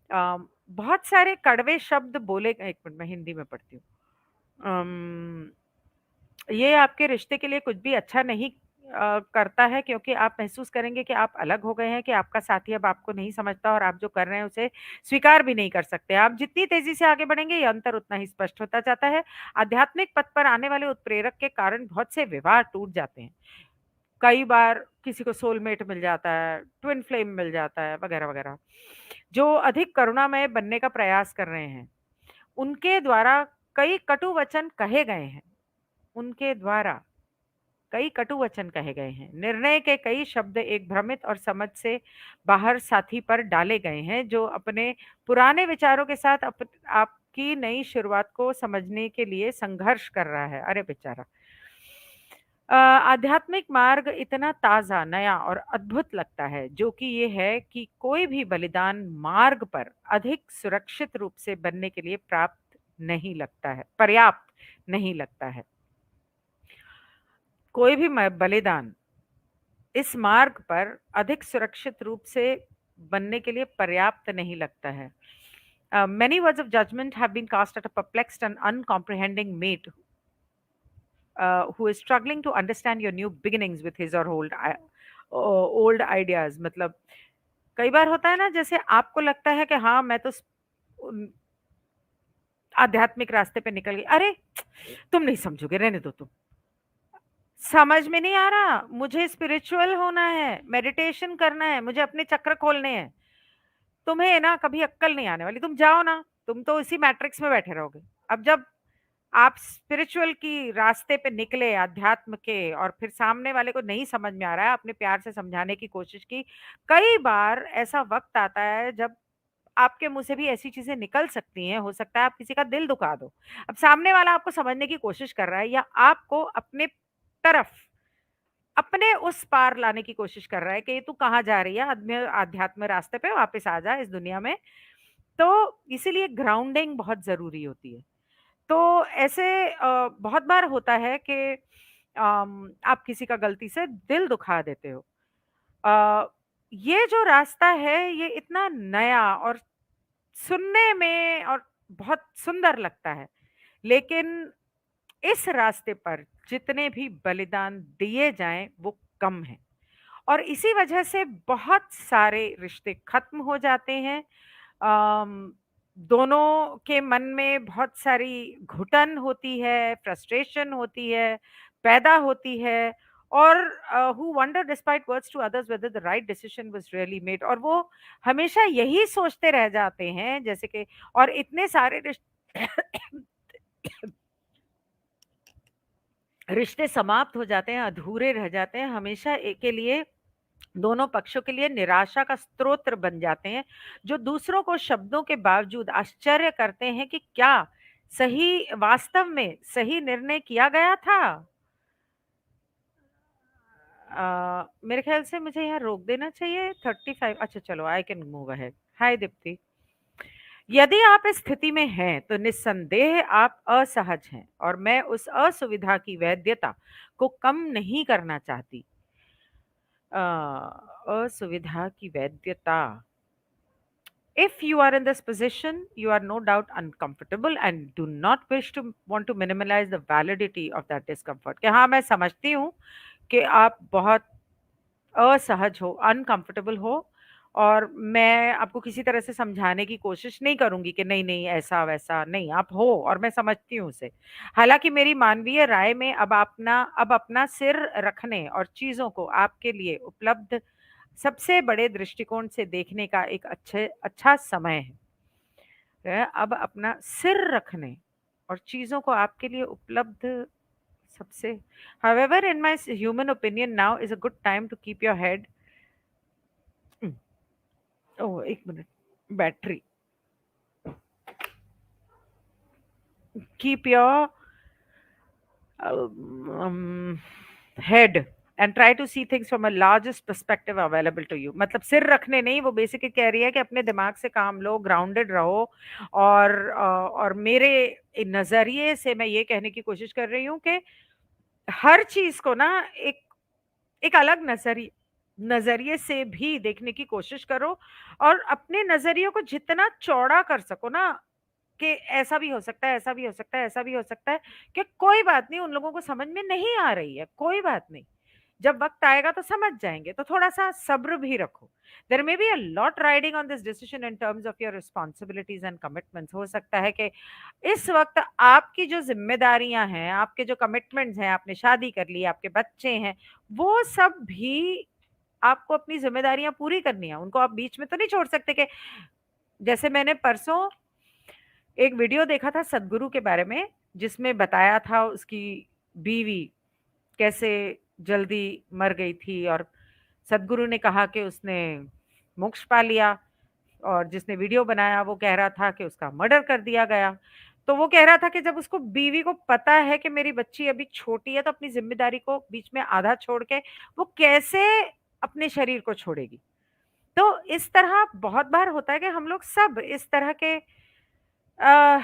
A: बहुत सारे कड़वे शब्द बोले, एक मिनट मैं हिंदी में पढ़ती हूँ। ये आपके रिश्ते के लिए कुछ भी अच्छा नहीं करता है, क्योंकि आप महसूस करेंगे कि आप अलग हो गए हैं, कि आपका साथी अब आपको नहीं समझता और आप जो कर रहे हैं उसे स्वीकार भी नहीं कर सकते। आप जितनी तेजी से आगे बढ़ेंगे ये अंतर उतना ही स्पष्ट होता जाता है। आध्यात्मिक पथ पर आने वाले उत्प्रेरक के कारण बहुत से विवाह टूट जाते हैं। कई बार किसी को सोलमेट मिल जाता है, ट्विन फ्लेम मिल जाता है, वगैरह वगैरह। जो अधिक करुणामय बनने का प्रयास कर रहे हैं, उनके द्वारा कई कटु वचन कहे गए हैं। उनके द्वारा कई कटु वचन कहे गए हैं। निर्णय के कई शब्द एक भ्रमित और समझ से बाहर साथी पर डाले गए हैं, जो अपने पुराने विचारों के साथ आपकी नई शुरुआत को समझने के लिए संघर्ष कर रहा है। अरे बेचारा। आध्यात्मिक मार्ग इतना ताजा, नया और अद्भुत लगता है, जो कि ये है कि कोई भी बलिदान मार्ग पर अधिक सुरक्षित रूप से बनने के लिए पर्याप्त नहीं लगता है। कोई भी बलिदान इस मार्ग पर अधिक सुरक्षित रूप से बनने के लिए पर्याप्त नहीं लगता है। Many words of judgment have been cast at a perplexed and uncomprehending mate who is struggling to understand your new beginnings with his or old ideas। मतलब कई बार होता है ना, जैसे आपको लगता है कि हाँ मैं तो आध्यात्मिक रास्ते पे निकल गई, अरे तुम नहीं समझोगे, रहने दो तुम, समझ में नहीं आ रहा, मुझे स्पिरिचुअल होना है, मेडिटेशन करना है, मुझे अपने चक्र खोलने हैं। तुम्हें ना कभी अक्कल नहीं आने वाली, तुम जाओ ना, तुम तो इसी मैट्रिक्स में बैठे रहोगे। अब जब आप स्पिरिचुअल की रास्ते पे निकले, अध्यात्म के, और फिर सामने वाले को नहीं समझ में आ रहा है, आपने प्यार से समझाने की कोशिश की। कई बार ऐसा वक्त आता है जब आपके मुंह से भी ऐसी चीजें निकल सकती हैं, हो सकता है आप किसी का दिल दुखा दो। अब सामने वाला आपको समझने की कोशिश कर रहा है, या आपको अपने तरफ, अपने उस पार लाने की कोशिश कर रहा है कि तू कहाँ जा रही है, आध्यात्म रास्ते पे वापस आ जा इस दुनिया में। तो इसीलिए ग्राउंडिंग बहुत जरूरी होती है। तो ऐसे बहुत बार होता है कि आप किसी का गलती से दिल दुखा देते हो। अ, ये जो रास्ता है ये इतना नया और सुनने में और बहुत सुंदर लगता है, लेकिन इस रास्ते पर जितने भी बलिदान दिए जाएं वो कम हैं, और इसी वजह से बहुत सारे रिश्ते खत्म हो जाते हैं। अम, दोनों के मन में बहुत सारी घुटन होती है, फ्रस्ट्रेशन होती है, पैदा होती है, और who wonder despite words to others whether the right decision was really made, और वो हमेशा यही सोचते रह जाते हैं जैसे कि, और इतने सारे रिश्ते समाप्त हो जाते हैं, अधूरे रह जाते हैं, हमेशा के लिए दोनों पक्षों के लिए निराशा का स्रोत बन जाते हैं, जो दूसरों को शब्दों के बावजूद आश्चर्य करते हैं कि क्या सही, वास्तव में सही निर्णय किया गया था। मेरे ख्याल से मुझे यहाँ रोक देना चाहिए 35। अच्छा चलो, आई कैन मूव अहेड। हाय दीप्ति। यदि आप इस स्थिति में हैं तो निस्संदेह आप असहज हैं, और मैं उस असुविधा की वैधता को कम नहीं करना चाहती। असुविधा की वैधता। If you are in this position, you are no doubt uncomfortable and do not wish to want to minimize the validity of that discomfort. कि हाँ, मैं समझती हूँ कि आप बहुत असहज हो, अनकंफर्टेबल हो, और मैं आपको किसी तरह से समझाने की कोशिश नहीं करूँगी कि नहीं, नहीं ऐसा वैसा नहीं, आप हो और मैं समझती हूँ उसे। हालाँकि मेरी मानवीय राय में अब अपना सिर रखने और चीज़ों को आपके लिए उपलब्ध सबसे बड़े दृष्टिकोण से देखने का एक अच्छा समय अब अपना सिर रखने और चीज़ों को आपके लिए उपलब्ध सबसे, however in my human opinion now is a good time to keep your head, oh 1 minute, battery, keep your head and try to see things from a largest perspective available to you। मतलब सिर रखने नहीं, वो basically कह रही है कि अपने दिमाग से काम लो, ग्राउंडेड रहो, और मेरे नज़रिए से मैं ये कहने की कोशिश कर रही हूँ कि हर चीज़ को ना एक एक अलग नज़रिए से भी देखने की कोशिश करो, और अपने नज़रियों को जितना चौड़ा कर सको ना, कि ऐसा भी हो सकता है, ऐसा भी हो सकता है, ऐसा भी हो सकता है, कि कोई बात नहीं, उन लोगों को समझ में नहीं आ रही है, कोई बात नहीं। जब वक़्त आएगा तो समझ जाएँगे, तो थोड़ा-सा सब्र भी रखो। There may be a lot riding on this decision in terms of your responsibilities and commitments. हो सकता है कि इस वक़्त आपकी जो ज़िम्मेदारियाँ हैं, आपके जो कमिटमेंट्स हैं, आपने शादी कर ली, आपके बच्चे हैं, वो सब भी आपको अपनी ज़िम्मेदारियाँ पूरी करनी है। उनको आप बीच में तो नहीं छोड़ सकते कि, जैसे मैंने परसों एक वीडियो देखा था सद्गुरु के बारे में, जिसमें बताया था उसकी बीवी कैसे जल्दी मर गई थी, और सद्गुरु ने कहा कि उसने मोक्ष पा लिया, और जिसने वीडियो बनाया वो कह रहा था कि उसका मर्डर कर दिया गया। तो वो कह रहा था कि जब उसको बीवी को पता है कि मेरी बच्ची अभी छोटी है, तो अपनी ज़िम्मेदारी को बीच में आधा छोड़ के वो कैसे अपने शरीर को छोड़ेगी। तो इस तरह बहुत बार होता है कि हम लोग सब इस तरह के अ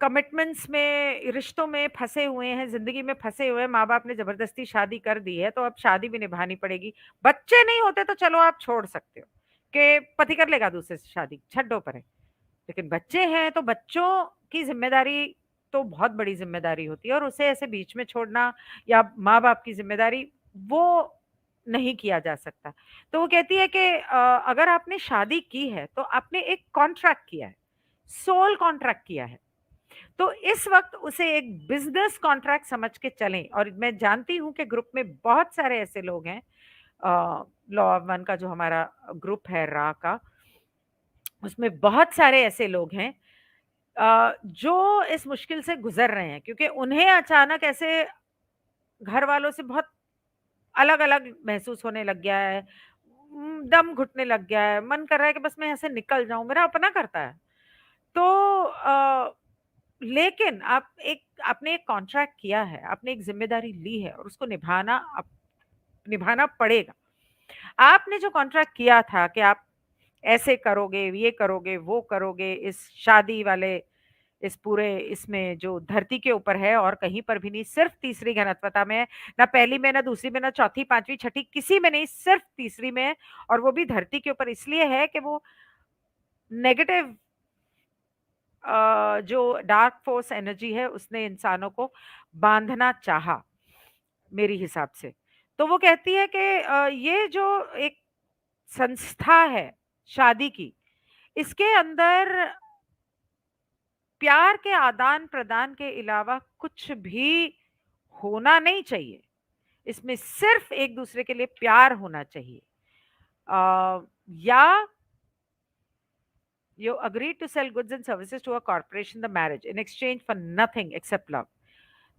A: कमिटमेंट्स में, रिश्तों में फँसे हुए हैं, ज़िंदगी में फँसे हुए हैं, माँ-बाप ने ज़बरदस्ती शादी कर दी है, तो अब शादी भी निभानी पड़ेगी। बच्चे नहीं होते तो चलो आप छोड़ सकते हो, कि पति कर लेगा दूसरे से शादी, छड्डो परे। लेकिन बच्चे हैं, तो बच्चों की ज़िम्मेदारी तो बहुत बड़ी ज़िम्मेदारी होती है, और उसे ऐसे बीच में छोड़ना, या माँ-बाप की ज़िम्मेदारी, वो नहीं किया जा सकता। तो वो कहती है कि अगर आपने शादी की है, तो आपने एक कॉन्ट्रैक्ट किया है, सोल कॉन्ट्रैक्ट किया है। तो इस वक़्त उसे एक बिज़नेस कॉन्ट्रैक्ट समझ के चलें, और मैं जानती हूँ कि ग्रुप में बहुत सारे ऐसे लोग हैं, लॉ ऑफ वन का जो हमारा ग्रुप है रा का, उसमें बहुत सारे ऐसे लोग हैं जो इस मुश्किल से गुज़र रहे हैं, क्योंकि उन्हें अचानक ऐसे घर वालों से बहुत अलग-अलग महसूस होने लग गया है। दम घुटने लग गया है, मन कर रहा है कि बस मैं यहाँ से निकल जाऊँ, मेरा अपना करता है। तो लेकिन आपने एक कॉन्ट्रैक्ट किया है, आपने एक ज़िम्मेदारी ली है, और उसको निभाना पड़ेगा। आपने जो कॉन्ट्रैक्ट किया था कि आप ऐसे करोगे, ये करोगे, वो करोगे, इस शादी वाले इस पूरे इसमें जो धरती के ऊपर है और कहीं पर भी नहीं, सिर्फ़ तीसरी घनत्वता में है, ना पहली में, ना दूसरी में, ना चौथी, 5वीं, छठी किसी में नहीं, सिर्फ़ तीसरी में है, और वो भी धरती के ऊपर इसलिए है कि वो नेगेटिव जो डार्क फ़ोर्स एनर्जी है, उसने इंसानों को बाँधना चाहा, मेरी हिसाब से। तो वो कहती है कि ये जो एक संस्था है शादी की, इसके अंदर प्यार के आदान-प्रदान के अलावा कुछ भी होना नहीं चाहिए। इसमें सिर्फ एक दूसरे के लिए प्यार होना चाहिए। या you agreed to sell goods and services to a corporation, the marriage, in exchange for nothing except love.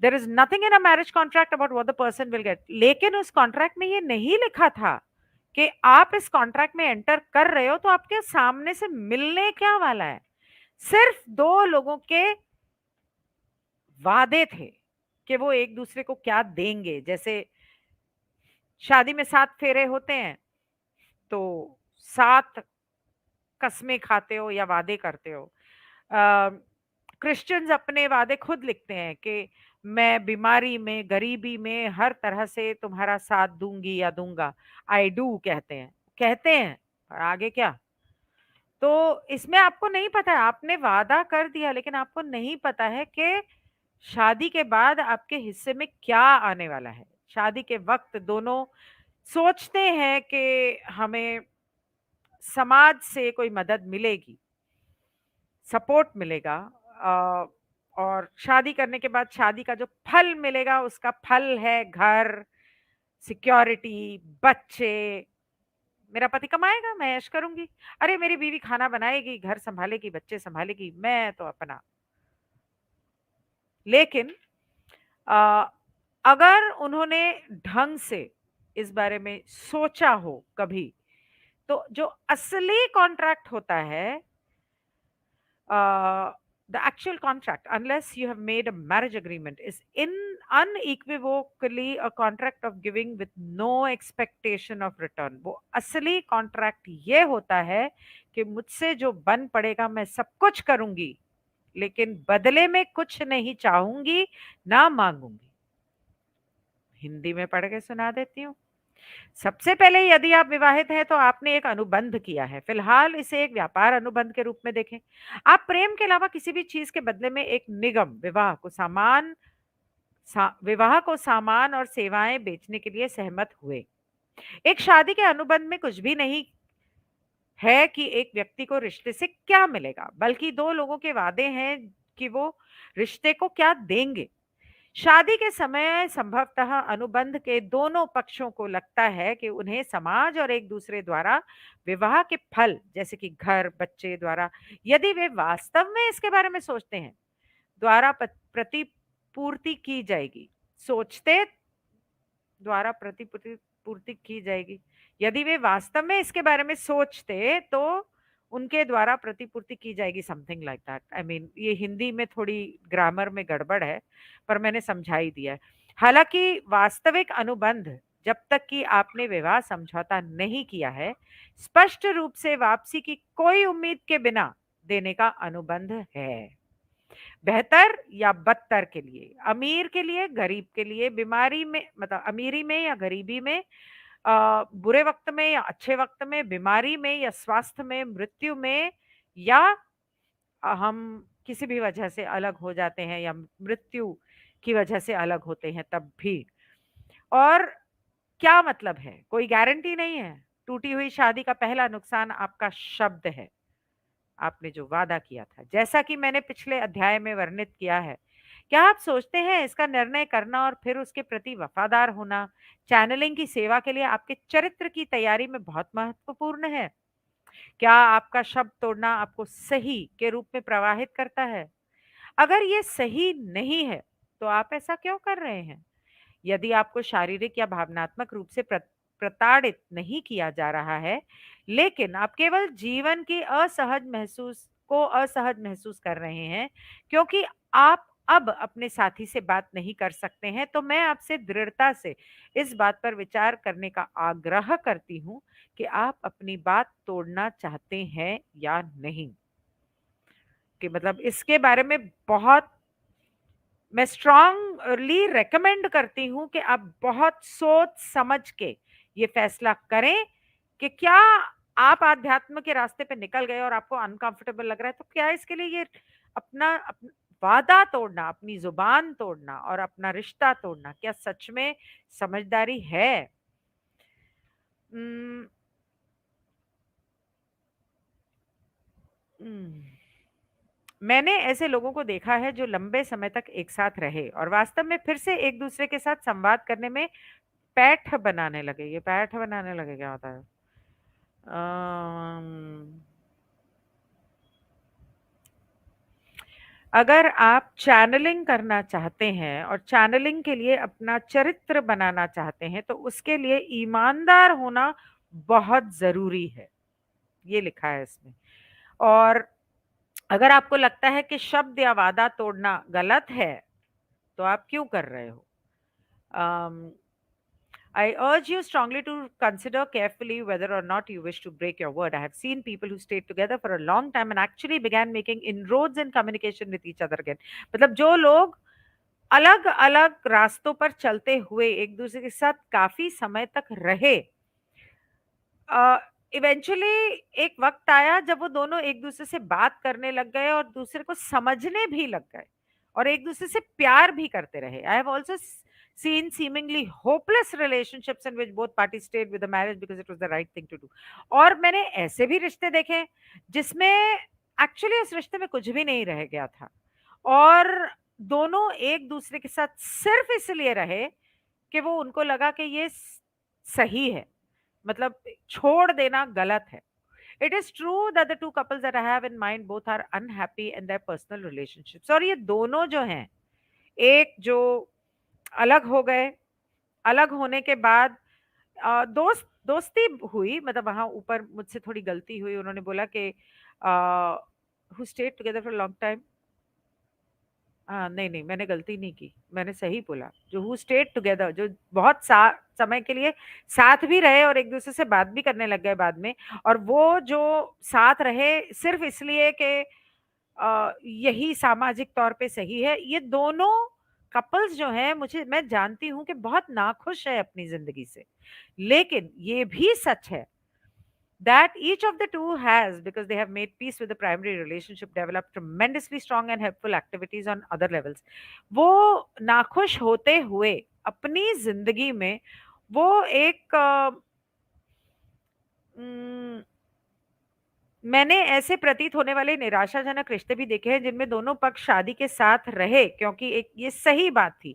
A: There is nothing in a marriage contract about what the person will get. लेकिन उस contract में ये नहीं लिखा था कि आप इस कॉन्ट्रैक्ट में एंटर कर रहे हो तो आपके सामने से मिलने क्या वाला है। सिर्फ दो लोगों के वादे थे कि वो एक दूसरे को क्या देंगे। जैसे शादी में 7 फेरे होते हैं, तो 7 कस्में खाते हो या वादे करते हो। क्रिश्चियंस अपने वादे खुद लिखते हैं कि मैं बीमारी में, गरीबी में हर तरह से तुम्हारा साथ दूंगी या दूंगा। आई डू कहते हैं, और आगे क्या। तो इसमें आपको नहीं पता है, आपने वादा कर दिया लेकिन आपको नहीं पता है कि शादी के बाद आपके हिस्से में क्या आने वाला है। शादी के वक्त दोनों सोचते हैं कि हमें समाज से कोई मदद मिलेगी, सपोर्ट मिलेगा, अ, और शादी करने के बाद शादी का जो फल मिलेगा उसका फल है घर, सिक्योरिटी, बच्चे। मेरा पति कमाएगा, मैं ऐश करूंगी। अरे मेरी बीवी खाना बनाएगी, घर संभालेगी, बच्चे संभालेगी, मैं तो अपना। लेकिन अ, अगर उन्होंने ढंग से इस बारे में सोचा हो कभी, तो जो असली कॉन्ट्रैक्ट होता है, the actual contract, unless you have made a marriage agreement, is in unequivocally a contract of giving with no expectation of return. वो असली कॉन्ट्रैक्ट ये होता है कि मुझसे जो बन पड़ेगा मैं सब कुछ करूंगी, लेकिन बदले में कुछ नहीं चाहूंगी, ना मांगूंगी। हिंदी में पढ़ के सुना देती हूँ। सबसे पहले यदि आप विवाहित हैं तो आपने एक अनुबंध किया है। फिलहाल इसे एक व्यापार अनुबंध के रूप में देखें। आप प्रेम के अलावा किसी भी चीज के बदले में एक निगम विवाह को सामान और सेवाएं बेचने के लिए सहमत हुए। एक शादी के अनुबंध में कुछ भी नहीं है कि एक व्यक्ति को रिश्ते से क्या मिलेगा, बल्कि दो लोगों के वादे हैं कि वो रिश्ते को क्या देंगे। शादी के समय संभवतः अनुबंध के दोनों पक्षों को लगता है कि उन्हें समाज और एक दूसरे द्वारा विवाह के फल, जैसे कि घर, बच्चे द्वारा, यदि वे वास्तव में इसके बारे में सोचते हैं, द्वारा प्रतिपूर्ति की जाएगी। सोचते द्वारा प्रतिपूर्ति पूर्ति की जाएगी। यदि वे वास्तव में इसके बारे में सोचते तो उनके द्वारा प्रतिपूर्ति की जाएगी, something like that. I mean ये हिंदी में थोड़ी ग्रामर में गड़बड़ है, पर मैंने समझा ही दिया है। हालांकि वास्तविक अनुबंध, जब तक कि आपने विवाह समझौता नहीं किया है, स्पष्ट रूप से वापसी की कोई उम्मीद के बिना देने का अनुबंध है। बेहतर या बदतर के लिए, अमीर के लिए, गरीब के लिए, बीमारी में मतलब अमीरी में या गरीबी में, बुरे वक्त में या अच्छे वक्त में, बीमारी में या स्वास्थ्य में, मृत्यु में, या हम किसी भी वजह से अलग हो जाते हैं या मृत्यु की वजह से अलग होते हैं तब भी। और क्या मतलब है, कोई गारंटी नहीं है। टूटी हुई शादी का पहला नुकसान आपका शब्द है, आपने जो वादा किया था, जैसा कि मैंने पिछले अध्याय में वर्णित किया है। क्या आप सोचते हैं इसका निर्णय करना और फिर उसके प्रति वफादार होना चैनलिंग की सेवा के लिए आपके चरित्र की तैयारी में बहुत महत्वपूर्ण है? क्या आपका शब्द तोड़ना आपको सही के रूप में प्रवाहित करता है? अगर ये सही नहीं है, तो आप ऐसा क्यों कर रहे हैं? यदि आपको शारीरिक या भावनात्मक रूप से प्रताड़ित नहीं किया जा रहा है, लेकिन आप केवल जीवन की असहज महसूस कर रहे हैं क्योंकि आप अब अपने साथी से बात नहीं कर सकते हैं, तो मैं आपसे दृढ़ता से इस बात पर विचार करने का आग्रह करती हूं कि आप अपनी बात तोड़ना चाहते हैं या नहीं। कि मतलब इसके बारे में बहुत मैं स्ट्रांगली रेकमेंड करती हूँ कि आप बहुत सोच समझ के ये फैसला करें कि क्या आप आध्यात्म के रास्ते पे निकल गए और आपको अनकंफर्टेबल लग रहा है, तो क्या इसके लिए ये वादा तोड़ना, अपनी जुबान तोड़ना और अपना रिश्ता तोड़ना क्या सच में समझदारी है? उम, उम, मैंने ऐसे लोगों को देखा है जो लंबे समय तक एक साथ रहे और वास्तव में फिर से एक दूसरे के साथ संवाद करने में पैठ बनाने लगे। ये पैठ बनाने लगे क्या होता है? अम, अगर आप चैनलिंग करना चाहते हैं और चैनलिंग के लिए अपना चरित्र बनाना चाहते हैं, तो उसके लिए ईमानदार होना बहुत ज़रूरी है। ये लिखा है इसमें। और अगर आपको लगता है कि शब्द या वादा तोड़ना गलत है, तो आप क्यों कर रहे हो? अम I urge you strongly to consider carefully whether or not you wish to break your word. I have seen people who stayed together for a long time and actually began making inroads in communication with each other again. मतलब जो लोग अलग-अलग रास्तों पर चलते हुए एक दूसरे के साथ काफी समय तक रहे, अ, इवेंचुअली एक वक़्त आया जब वो दोनों एक-दूसरे से बात करने लग गए और दूसरे को समझने भी लग गए और एक-दूसरे से प्यार भी करते रहे। I have also seen seemingly hopeless relationships in which both parties stayed with the marriage because it was the right thing to do. और मैंने ऐसे भी रिश्ते देखे जिसमें एक्चुअली उस रिश्ते में कुछ भी नहीं रह गया था और दोनों एक-दूसरे के साथ सिर्फ़ इसलिए रहे कि वो उनको लगा कि ये सही है। मतलब छोड़ देना गलत है। It is true that the two couples that I have in mind both are unhappy in their personal relationships और ये दोनों जो हैं, एक जो अलग हो गए, अलग होने के बाद दोस्ती हुई, मतलब वहां ऊपर मुझसे थोड़ी गलती हुई, उन्होंने बोला कि who stayed together for long time. हाँ, नहीं, नहीं, मैंने गलती नहीं की, मैंने सही बोला, जो हू स्टेड टुगेदर, जो बहुत सा समय के लिए साथ भी रहे और एक-दूसरे से बात भी करने लग गए बाद में और वो जो साथ रहे सिर्फ़ इसलिए कि यही सामाजिक तौर पे सही है, ये दोनों कपल्स जो हैं, मैं जानती हूँ कि बहुत नाखुश है अपनी ज़िंदगी से। लेकिन ये भी सच है that each of the two has, because they have made peace with the primary relationship, developed tremendously strong and helpful activities on other levels. वो नाखुश होते हुए अपनी जिंदगी में वो एक मैंने ऐसे प्रतीत होने वाले निराशाजनक रिश्ते भी देखे हैं जिनमें दोनों पक्ष शादी के साथ रहे क्योंकि एक ये सही बात थी।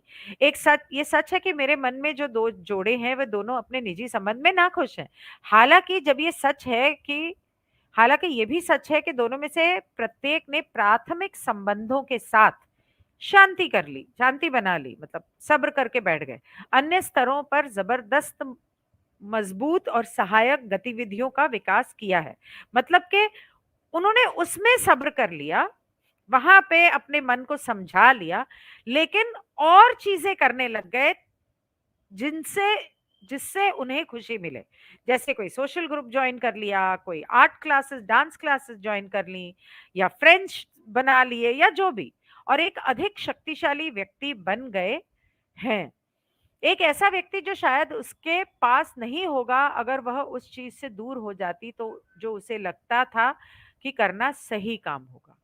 A: ये सच है कि मेरे मन में जो 2 जोड़े हैं वे दोनों अपने निजी संबंध में नाखुश हैं। हालाँकि जब ये सच है कि हालाँकि ये भी सच है कि दोनों में से प्रत्येक ने प्राथमिक संबंधों के साथ शांति बना ली, मतलब सब्र करके बैठ गए। अन्य स्तरों पर ज़बरदस्त मजबूत और सहायक गतिविधियों का विकास किया है। मतलब कि उन्होंने उसमें सब्र कर लिया, वहाँ पे अपने मन को समझा लिया, लेकिन और चीज़ें करने लग गए जिनसे जिससे उन्हें खुशी मिले। जैसे कोई सोशल ग्रुप जॉइन कर लिया, कोई art classes, dance classes join कर ली या फ्रेंड्स बना लिए या जो भी, और एक अधिक शक्तिशाली व्यक्ति बन गए हैं। एक ऐसा व्यक्ति जो शायद उसके पास नहीं होगा अगर वह उस चीज़ से दूर हो जाती तो जो उसे लगता था कि करना सही काम होगा।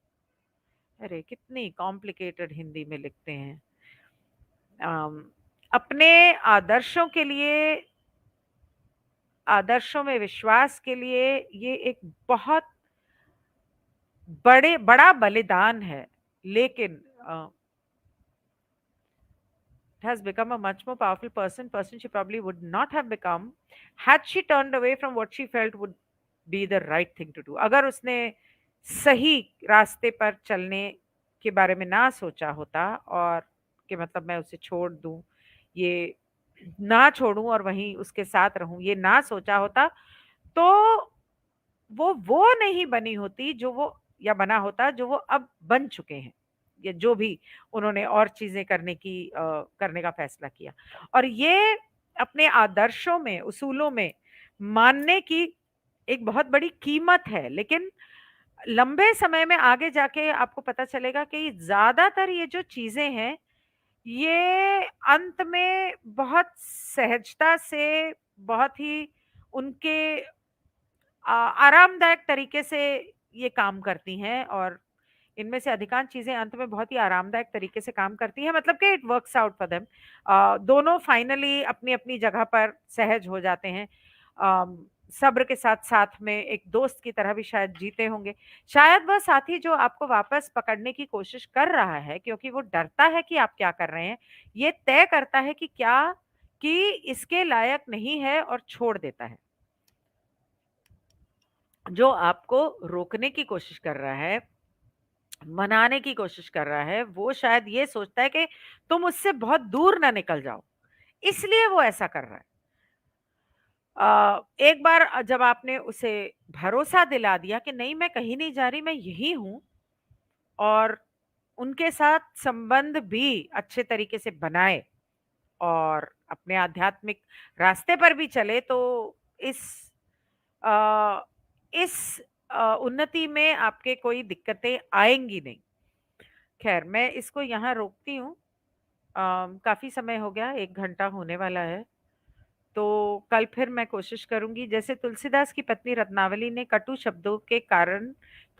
A: अरे! कितनी कॉम्प्लिकेटेड हिंदी में लिखते हैं। अम, अपने आदर्शों के लिए आदर्शों में विश्वास के लिए ये एक बहुत बड़ा बलिदान है। लेकिन has become a much more powerful person she probably would not have become had she turned away from what she felt would be the right thing to do. अगर उसने सही रास्ते पर चलने के बारे में ना सोचा होता और कि मतलब मैं उसे छोड़ दूं, ये ना छोड़ूं और वहीं उसके साथ रहूं, ये ना सोचा होता तो वो नहीं बनी होती जो वो या बना होता जो वो अब बन चुके हैं, या जो भी उन्होंने और चीज़ें करने का फ़ैसला किया। और ये अपने आदर्शों में, उसूलों में मानने की एक बहुत बड़ी कीमत है, लेकिन लंबे समय में आगे जाके आपको पता चलेगा कि ज़्यादातर ये जो चीज़ें हैं, ये अंत में बहुत सहजता से, बहुत ही उनके आरामदायक तरीके से ये काम करती हैं और इनमें से अधिकांश चीज़ें अंत में बहुत ही आरामदायक तरीके से काम करती हैं, मतलब कि it works out for them. दोनों फाइनली अपनी-अपनी जगह पर सहज हो जाते हैं। सब्र के साथ साथ में एक दोस्त की तरह भी शायद जीते होंगे। शायद वह साथी जो आपको वापस पकड़ने की कोशिश कर रहा है क्योंकि वो डरता है कि आप क्या कर रहे हैं, ये तय करता है कि क्या कि इसके लायक नहीं है और छोड़ देता है। जो आपको रोकने की कोशिश कर रहा है, मनाने की कोशिश कर रहा है, वो शायद ये सोचता है कि तुम उससे बहुत दूर ना निकल जाओ, इसलिए वो ऐसा कर रहा है। एक बार जब आपने उसे भरोसा दिला दिया कि नहीं मैं कहीं नहीं जा रही, मैं यही हूँ और उनके साथ संबंध भी अच्छे तरीके से बनाए और अपने आध्यात्मिक रास्ते पर भी चले तो इस अ, इस उन्नति में आपके कोई दिक्कतें आएँगी नहीं। ख़ैर मैं इसको यहाँ रोकती हूँ। काफ़ी समय हो गया, 1 घंटा होने वाला है। तो कल फिर मैं कोशिश करूँगी जैसे तुलसीदास की पत्नी रत्नावली ने कटु शब्दों के कारण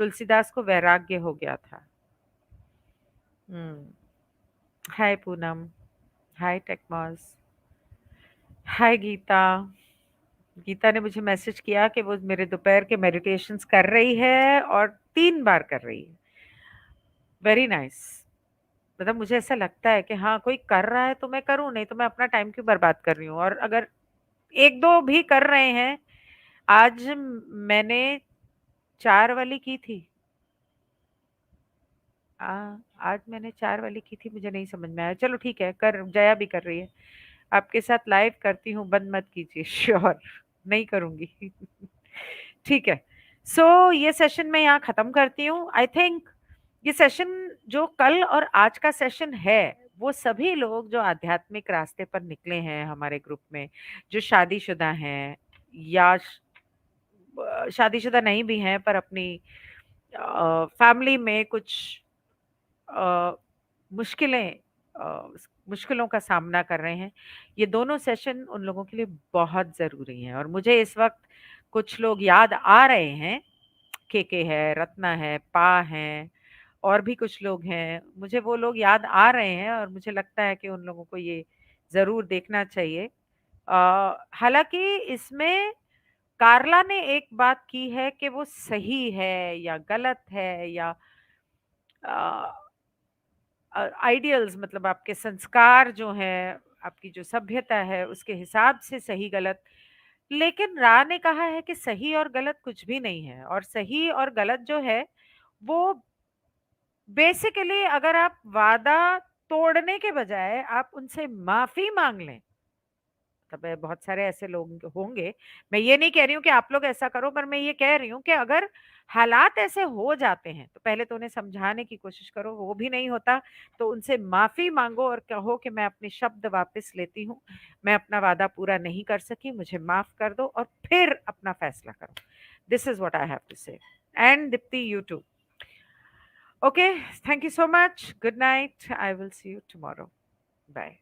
A: तुलसीदास को वैराग्य हो गया था। हुँ। हाय पूनम, हाय टेकमॉस, हाय गीता। गीता ने मुझे मैसेज किया कि वो मेरे दोपहर के मेडिटेशंस कर रही है और 3 बार कर रही है। Very nice. मतलब मुझे ऐसा लगता है कि हाँ, कोई कर रहा है तो मैं करूँ, नहीं तो मैं अपना टाइम क्यों बर्बाद कर रही हूँ और अगर 1-2 भी कर रहे हैं, आज मैंने 4 वाली की थी। अ, आज मैंने 4 वाली की थी, मुझे नहीं समझ में आया। चलो ठीक है, कर जया भी कर रही है। आपके साथ लाइव करती हूँ, बंद मत कीजिए। श्योर, नहीं करूँगी। ठीक है। सो ये सेशन मैं यहाँ ख़त्म करती हूँ। आई थिंक ये सेशन जो कल और आज का सेशन है, वो सभी लोग जो आध्यात्मिक रास्ते पर निकले हैं हमारे ग्रुप में, जो शादीशुदा हैं या शादीशुदा नहीं भी हैं पर अपनी फैमिली में कुछ अ, मुश्किलें मुश्किलों का सामना कर रहे हैं। ये दोनों सेशन उन लोगों के लिए बहुत ज़रूरी हैं और मुझे इस वक़्त कुछ लोग याद आ रहे हैं, केके है, रत्ना है, पा हैं और भी कुछ लोग हैं। मुझे वो लोग याद आ रहे हैं और मुझे लगता है कि उन लोगों को ये ज़रूर देखना चाहिए। हालाँकि इसमें कार्ला ने एक बात की है कि वो सही है या गलत है या अ आइडियल्स मतलब आपके संस्कार जो हैं, आपकी जो सभ्यता है, उसके हिसाब से सही-गलत। लेकिन रा ने कहा है कि सही और गलत कुछ भी नहीं है और सही और गलत जो है, वो बेसिकली अगर आप वादा तोड़ने के बजाय आप उनसे माफ़ी माँग लें तब बहुत सारे ऐसे लोग होंगे। मैं ये नहीं कह रही हूँ कि आप लोग ऐसा करो, पर मैं ये कह रही हूँ कि अगर हालात ऐसे हो जाते हैं, तो पहले तो उन्हें समझाने की कोशिश करो, वो भी नहीं होता, तो उनसे माफ़ी माँगो और कहो कि मैं अपने शब्द वापस लेती हूँ। मैं अपना वादा पूरा नहीं कर सकी, मुझे माफ़ कर दो और फिर अपना फैसला करो। This is what I have to say and Deepti you too. Okay, thank you so much. Good night. I will see you tomorrow. Bye.